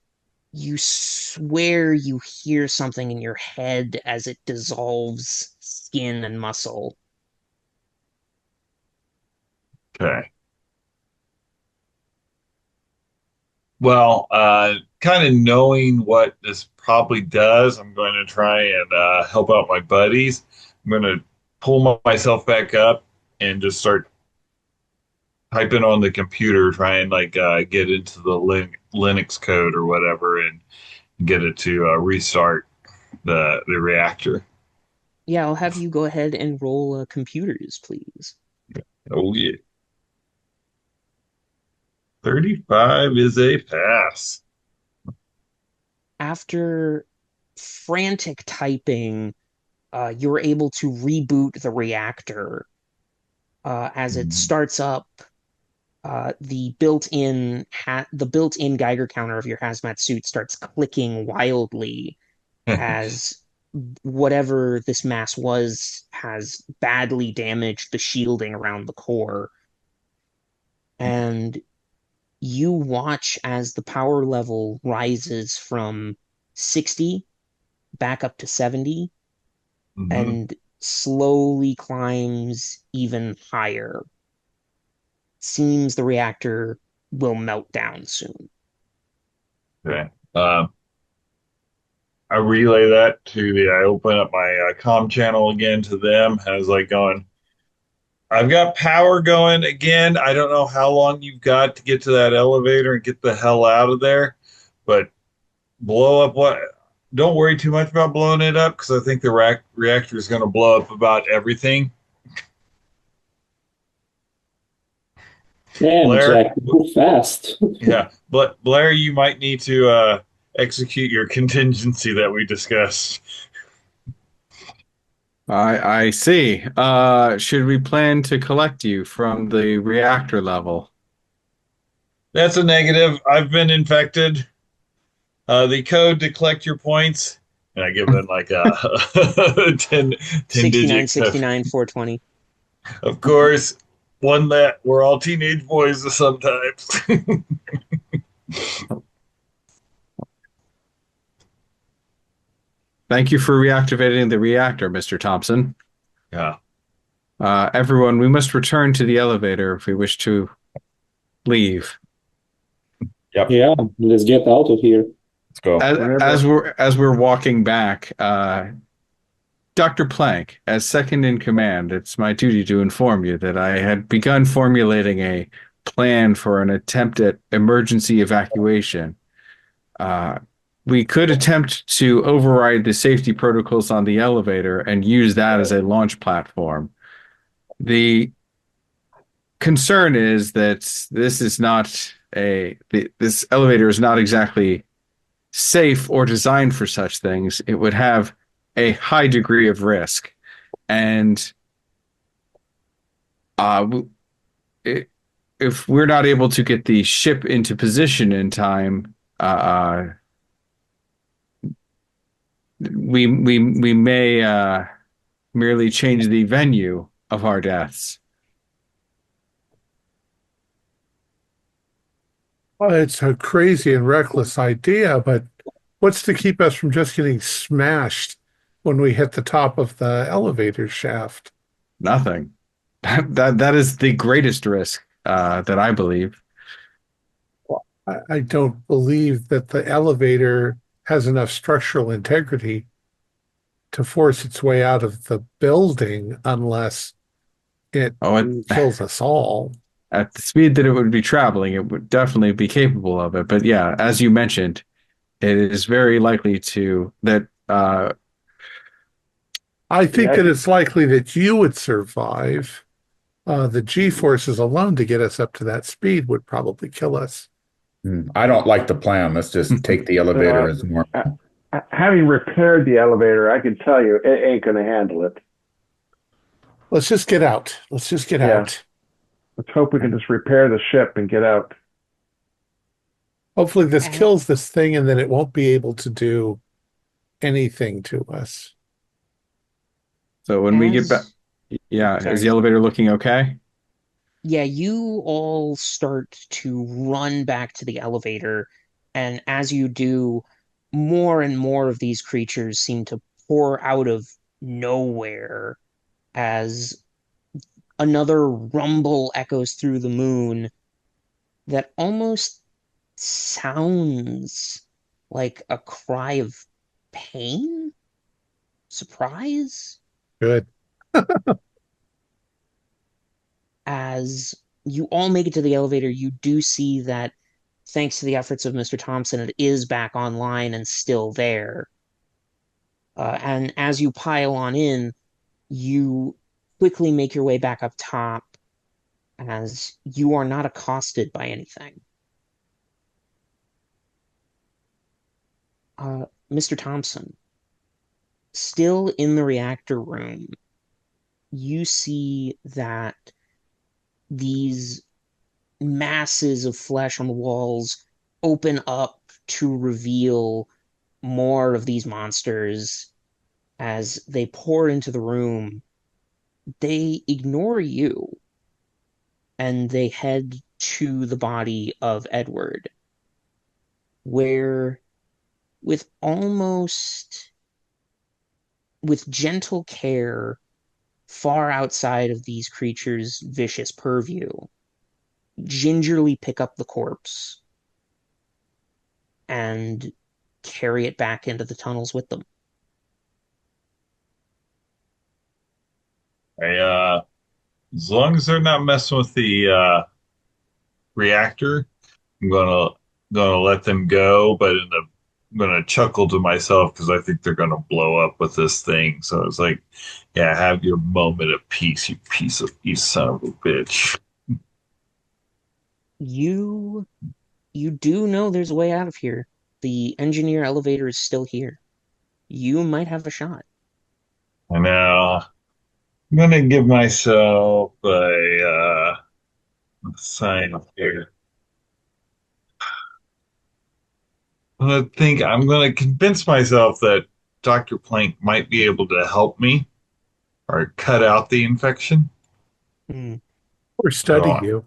you swear you hear something in your head as it dissolves skin and muscle. Okay. Well, kind of knowing what this probably does, I'm going to try and help out my buddies. I'm going to pull myself back up and just start typing on the computer, try and like get into the Linux code or whatever, and get it to restart the reactor. Yeah, I'll have you go ahead and roll computers, please. Oh yeah. 35 is a pass. After frantic typing, you're able to reboot the reactor. As it Mhm. starts up, the built-in Geiger counter of your hazmat suit starts clicking wildly as whatever this mass was has badly damaged the shielding around the core. And you watch as the power level rises from 60 back up to 70 Hmm. and slowly climbs even higher. Seems the reactor will melt down soon. Okay. I relay that I open up my comm channel again to them. I was like going, I've got power going again. I don't know how long you've got to get to that elevator and get the hell out of there, but blow up what? Don't worry too much about blowing it up because I think the reactor is going to blow up about everything. Damn, Blair, Jack, move fast. yeah, but Blair, you might need to execute your contingency that we discussed. I see. Should we plan to collect you from the reactor level? That's a negative. I've been infected. The code to collect your points, and I give them like a 10 69, digit code. 69, 420. Of course, one that we're all teenage boys sometimes. Thank you for reactivating the reactor, Mr. Thompson. Yeah. Everyone, we must return to the elevator if we wish to leave. Yep. Yeah, let's get out of here. Let's go. As, Whenever. as we're walking back, Dr. Plank, as second in command, it's my duty to inform you that I had begun formulating a plan for an attempt at emergency evacuation. Uh, we could attempt to override the safety protocols on the elevator and use that as a launch platform. The concern is that this elevator is not exactly safe or designed for such things. It would have a high degree of risk. And uh, if we're not able to get the ship into position in time, we may merely change the venue of our deaths. Well, it's a crazy and reckless idea, but what's to keep us from just getting smashed when we hit the top of the elevator shaft? Nothing. That is the greatest risk that I believe. I don't believe that the elevator has enough structural integrity to force its way out of the building unless it Oh, kills us all. at the speed that it would be traveling, it would definitely be capable of it. But yeah, as you mentioned, it is very likely that I think Yeah, that it's likely that you would survive. The G forces alone to get us up to that speed would probably kill us. I don't like the plan. Let's just take the elevator as normal. having repaired the elevator, I can tell you it ain't going to handle it. Let's just get out. Let's just get Yeah. out. Let's hope we can just repair the ship and get out. Hopefully this And kills this thing and then it won't be able to do anything to us. so when we get back, as yeah, is sorry. the elevator looking okay? Yeah, you all start to run back to the elevator, and as you do, more and more of these creatures seem to pour out of nowhere as another rumble echoes through the moon that almost sounds like a cry of pain, surprise, Good. as you all make it to the elevator. You do see that thanks to the efforts of Mr. Thompson, it is back online and still there. And as you pile on in, you quickly make your way back up top as you are not accosted by anything. Mr. Thompson, still in the reactor room, you see that these masses of flesh on the walls open up to reveal more of these monsters. As they pour into the room, they ignore you and they head to the body of Edward, where with gentle care, far outside of these creatures' vicious purview, gingerly pick up the corpse and carry it back into the tunnels with them. As long as they're not messing with the reactor, I'm gonna let them go. But I'm gonna chuckle to myself because I think they're gonna blow up with this thing. So it's like, yeah, have your moment of peace, you son of a bitch. You do know there's a way out of here. The engineer elevator is still here. You might have a shot. I know. I'm gonna give myself a sign here. I'm gonna convince myself that Dr. Plank might be able to help me or cut out the infection. Hmm. Or study So, you.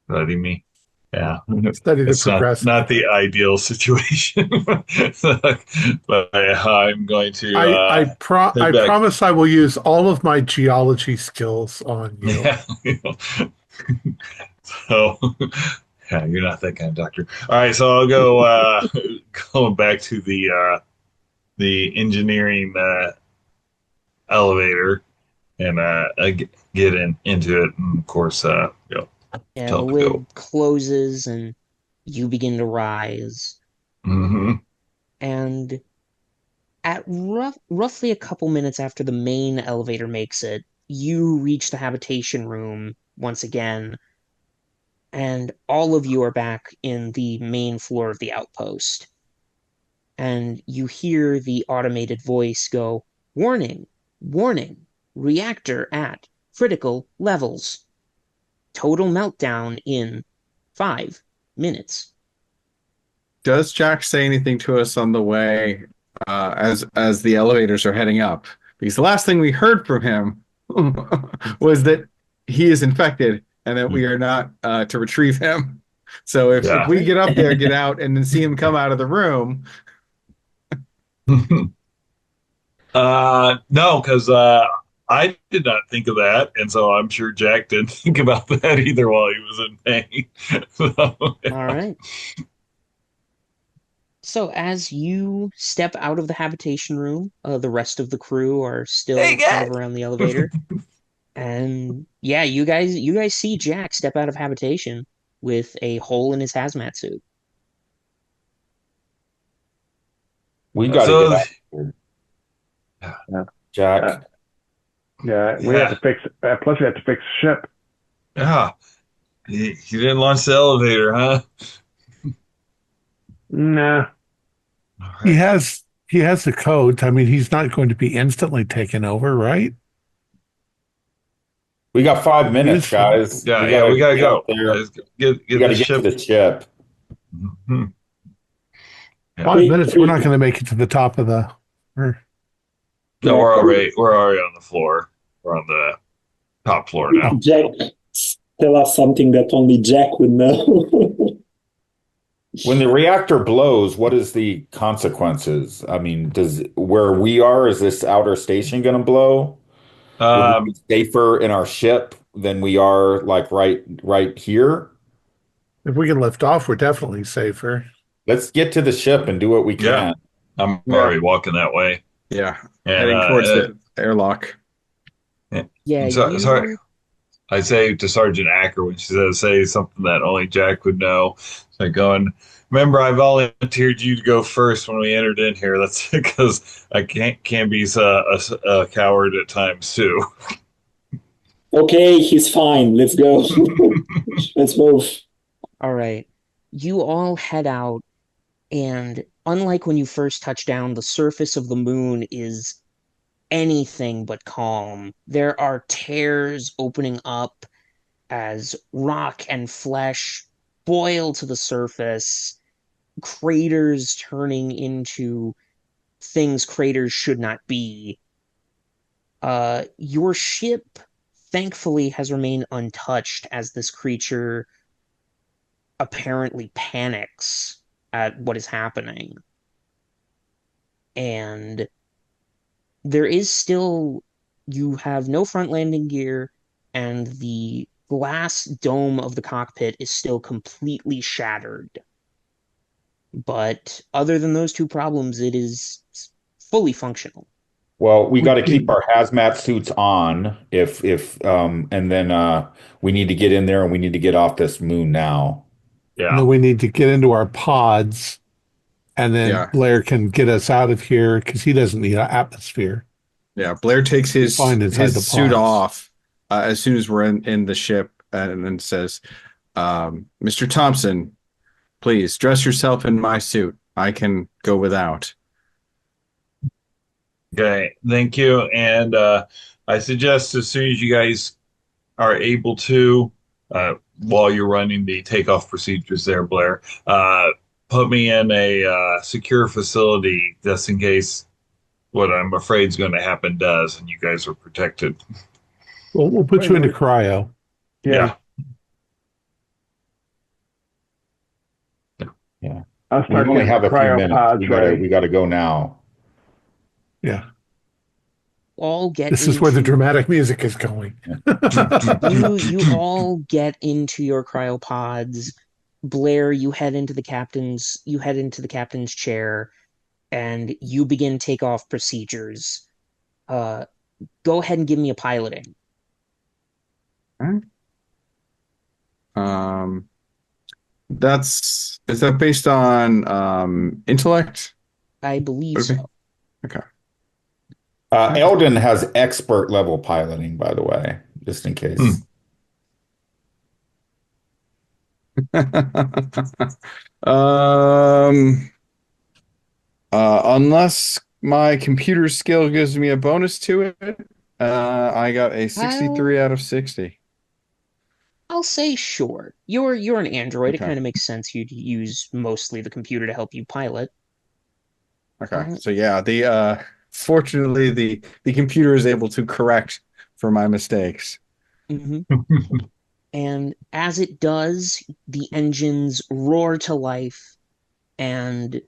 study me. Yeah. Study the It's progressive. not the ideal situation. But I'm going to I head back. promise I will use all of my geology skills on you. Yeah. So yeah, you're not that kind of doctor. All right, so I'll go going back to the engineering elevator and get into it, and of course, Yeah, tell the them to lid go. closes and you begin to rise. Hmm. And at roughly a couple minutes after the main elevator makes it, you reach the habitation room once again, and all of you are back in the main floor of the outpost. And you hear the automated voice go, "Warning, warning, reactor at critical levels. Total meltdown in 5 minutes." Does Jack say anything to us on the way as the elevators are heading up? Because the last thing we heard from him was that he is infected and that we are not to retrieve him. So if Yeah. we get up there, get out, and then see him come out of the room, No, because I did not think of that, and so I'm sure Jack didn't think about that either while he was in pain. So, All right. So as you step out of the habitation room, the rest of the crew are still hey, kind of guys. around the elevator. And yeah, you guys see Jack step out of habitation with a hole in his hazmat suit. We got to So, get out of here. Yeah. Jack. Yeah, we have to fix. Plus, we have to fix the ship. yeah, you didn't launch the elevator, huh? Nah. All He right. has the code. I mean, he's not going to be instantly taken over, right? We got 5 minutes, Useful. guys. Yeah, We yeah, gotta we gotta get up go. there. Let's get We gotta the get ship. to the ship. Mhm. Yeah. 5 minutes. We're not going to make it to the top of the. No, we're already on the floor. We're on the top floor now. Jack, tell us something that only Jack would know. When the reactor blows, what is the consequences? I mean, does where we are, is this outer station gonna blow? Would we be Um, safer in our ship than we are like right here? If we can lift off, we're definitely safer. Let's get to the ship and do what we yeah, can. I'm Yeah. already walking that way. yeah, And heading towards the airlock. Yeah, sorry. I say to Sergeant Acker when she says say something that only Jack would know. It's like going, remember, I volunteered you to go first when we entered in here. That's because I can't be a coward at times too. Okay, he's fine. Let's go. Let's move. All right. You all head out, and unlike when you first touch down, the surface of the moon is anything but calm. There are tears opening up as rock and flesh boil to the surface, craters turning into things craters should not be. Your ship, thankfully, has remained untouched as this creature apparently panics at what is happening. And there is still, you have no front landing gear, and the glass dome of the cockpit is still completely shattered. But other than those two problems, it is fully functional. Well, we got We to keep can, our hazmat suits on and then we need to get in there and we need to get off this moon now. and Yeah. then we need to get into our pods, and then Yeah. Blair can get us out of here because he doesn't need an atmosphere. Yeah. Blair takes Be fine inside the his suit pods. off as soon as we're in the ship and then says, Mr. Thompson, please dress yourself in my suit. I can go without. Okay. Thank you. And I suggest as soon as you guys are able to, while you're running the takeoff procedures there, Blair, put me in a secure facility just in case what I'm afraid is going to happen does, and you guys are protected. We'll put Wait you a into minute. cryo. Yeah. Yeah. I'll We start only getting my have a few minutes. cryopods We ready. gotta go now. Yeah. All get This is where the into dramatic music is going. you all get into your cryopods. Blair, you head into the captain's chair, and you begin takeoff procedures. Uh, Go ahead and give me a piloting. Um, is that based on intellect? I believe Would it be? so. Okay. Eldon has expert level piloting, by the way, just in case. Um, Unless my computer skill gives me a bonus to it, I got a 63 I'll out of 60. I'll say sure. You're an android. It Okay. kind of makes sense you'd use mostly the computer to help you pilot. Okay. Uh, So yeah, the fortunately the computer is able to correct for my mistakes. mhm. And as it does, the engines roar to life, and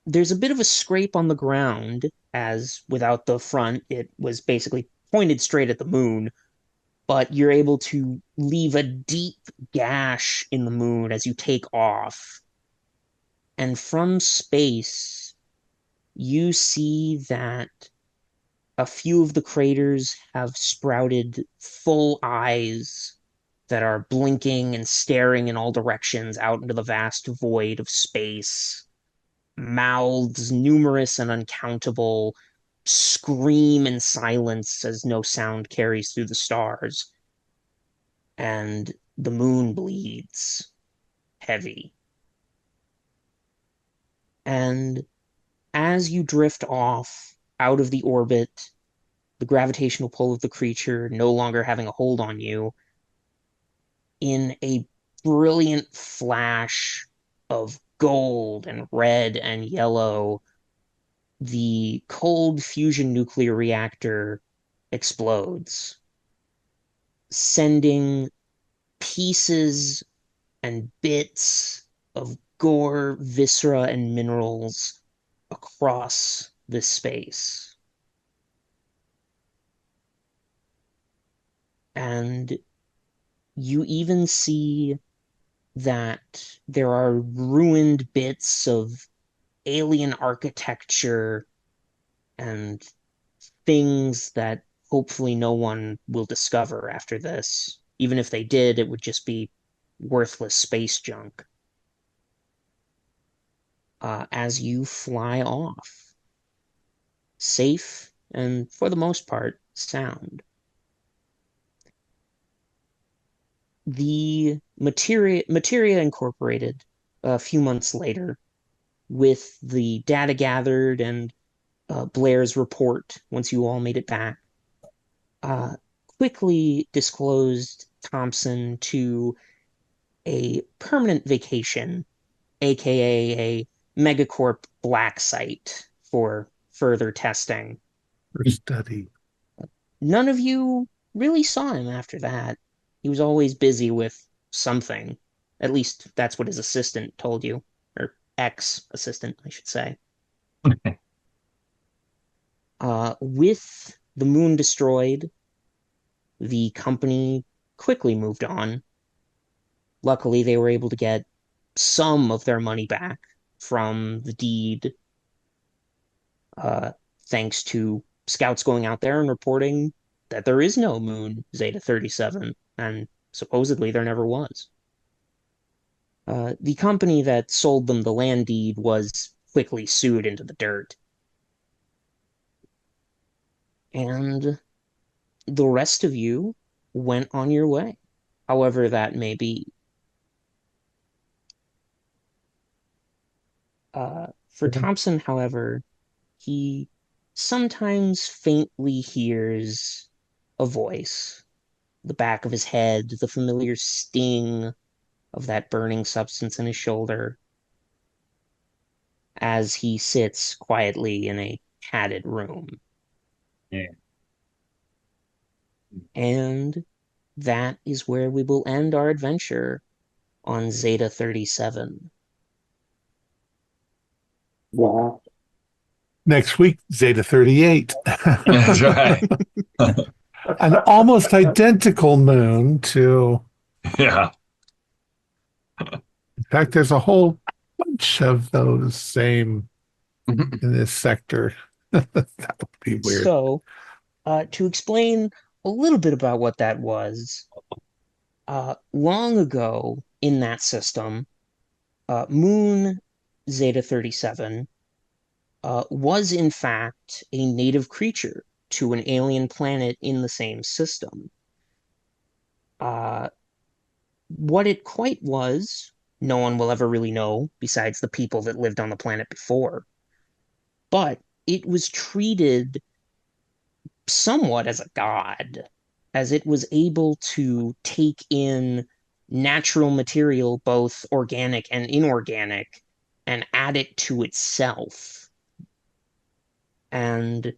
there's a bit of a scrape on the ground, as without the front, it was basically pointed straight at the moon, but you're able to leave a deep gash in the moon as you take off. And from space, you see that a few of the craters have sprouted full eyes that are blinking and staring in all directions out into the vast void of space. Mouths, numerous and uncountable, scream in silence as no sound carries through the stars. And the moon bleeds heavy. And as you drift off out of the orbit, the gravitational pull of the creature no longer having a hold on you, in a brilliant flash of gold and red and yellow, the cold fusion nuclear reactor explodes, sending pieces and bits of gore, viscera, and minerals across this space. And you even see that there are ruined bits of alien architecture and things that hopefully no one will discover after this. Even if they did, it would just be worthless space junk. As you fly off, safe and for the most part, sound. The Materia Incorporated, a few months later, with the data gathered and Blair's report, once you all made it back, uh, quickly disclosed Thompson to a permanent vacation, aka a megacorp black site for further testing. For study. None of you really saw him after that. He was always busy with something. At least that's what his assistant told you, or ex-assistant, I should say. With the moon destroyed, the company quickly moved on. Luckily, they were able to get some of their money back from the deed, uh, thanks to scouts going out there and reporting that there is no moon Zeta-37, and supposedly there never was. The company that sold them the land deed was quickly sued into the dirt. And the rest of you went on your way, however that may be. For Thompson, however, he sometimes faintly hears a voice, the back of his head, the familiar sting of that burning substance in his shoulder, as he sits quietly in a padded room. Yeah. And that is where we will end our adventure on Zeta-37. Wow. Next week, Zeta-38. That's right. An almost identical moon to. Yeah. In fact, there's a whole bunch of those same in this sector. That would be weird. So, to explain a little bit about what that was, long ago in that system, Moon Zeta-37 was in fact a native creature to an alien planet in the same system. What it quite was, no one will ever really know besides the people that lived on the planet before. But it was treated somewhat as a god, as it was able to take in natural material, both organic and inorganic, and add it to itself. And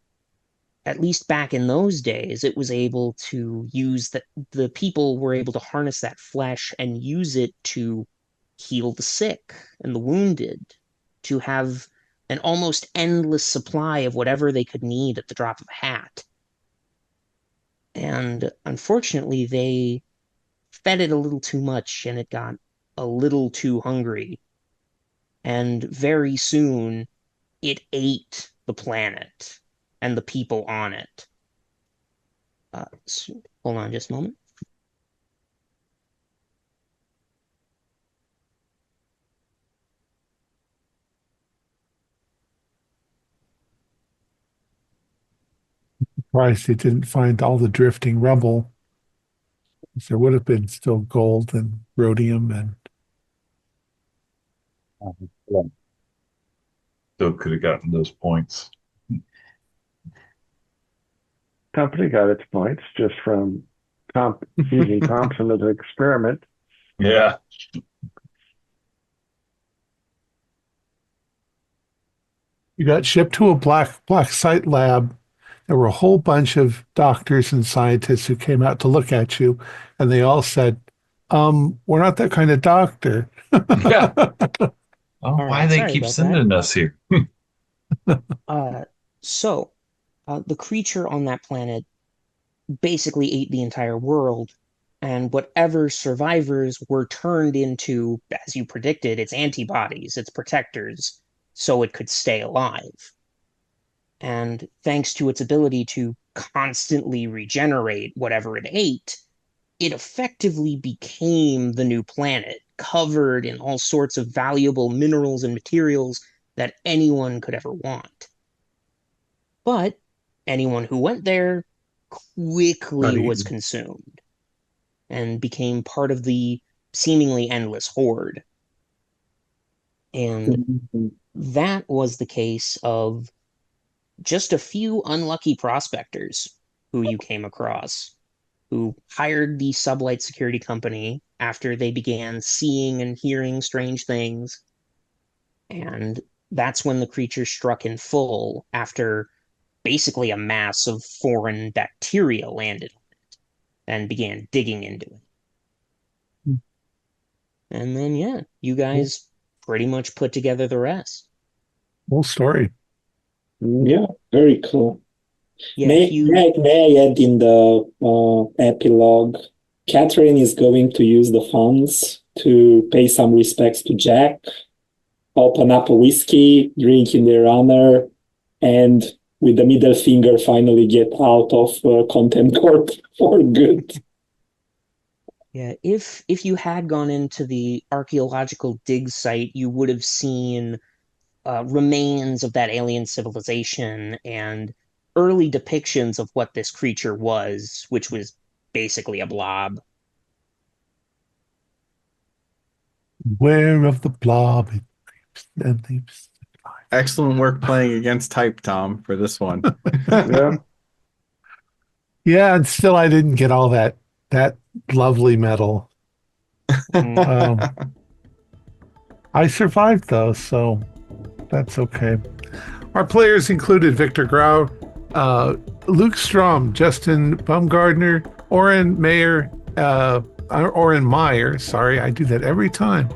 at least back in those days, it was able to use that, the people were able to harness that flesh and use it to heal the sick and the wounded, to have an almost endless supply of whatever they could need at the drop of a hat. And unfortunately, they fed it a little too much and it got a little too hungry. And very soon, it ate the planet and the people on it. Hold on just a moment. Surprised they didn't find all the drifting rubble. There would have been still gold and rhodium and. Still could have gotten those points. Company got its points just from using Thompson as an experiment. Yeah. You got shipped to a black site lab. There were a whole bunch of doctors and scientists who came out to look at you, and they all said, we're not that kind of doctor. Yeah. Oh, All why right, they sorry keep about sending us here? So, the creature on that planet basically ate the entire world, and whatever survivors were turned into, as you predicted, its antibodies, its protectors, so it could stay alive. And thanks to its ability to constantly regenerate whatever it ate, it effectively became the new planet, covered in all sorts of valuable minerals and materials that anyone could ever want. But anyone who went there quickly was consumed. and became part of the seemingly endless horde. And that was the case of just a few unlucky prospectors who you came across, who hired the Sublight Security Company after they began seeing and hearing strange things. And that's when the creature struck in full, after basically a mass of foreign bacteria landed on it and began digging into it. And then, yeah, you guys pretty much put together the rest. Whole story. Yeah, very cool. Yeah, May I add in the epilogue, Catherine is going to use the funds to pay some respects to Jack, open up a whiskey, drink in their honor, and with the middle finger finally get out of Content Court for good. Yeah, if you had gone into the archaeological dig site, you would have seen remains of that alien civilization and early depictions of what this creature was, which was basically a blob. Beware of the blob. It leaps and leaps. Excellent work playing against type, Tom, for this one. Yeah. Yeah, and still I didn't get all that lovely metal. I survived though, so that's okay. Our players included Victor Grau, Luke Strom, Justin Baumgardner, Oren Meyer, sorry, I do that every time.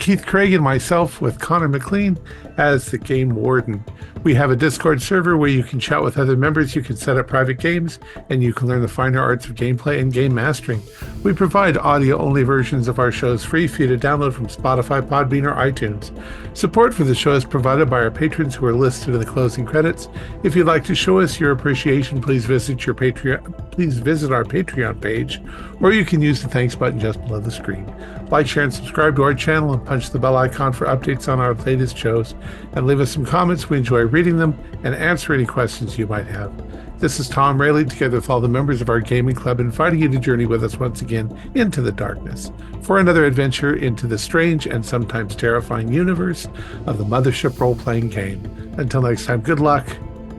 Keith Craig and myself with Connor McLean as the game warden. We have a Discord server where you can chat with other members, you can set up private games, and you can learn the finer arts of gameplay and game mastering. We provide audio-only versions of our shows free for you to download from Spotify, Podbean, or iTunes. Support for the show is provided by our patrons who are listed in the closing credits. If you'd like to show us your appreciation, please visit our Patreon page, or you can use the thanks button just below the screen. Like, share, and subscribe to our channel, and punch the bell icon for updates on our latest shows. And leave us some comments. We enjoy reading them and answer any questions you might have. This is Thom Raley, together with all the members of our gaming club, inviting you to journey with us once again into the darkness for another adventure into the strange and sometimes terrifying universe of the Mothership role-playing game. Until next time, good luck,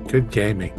good gaming.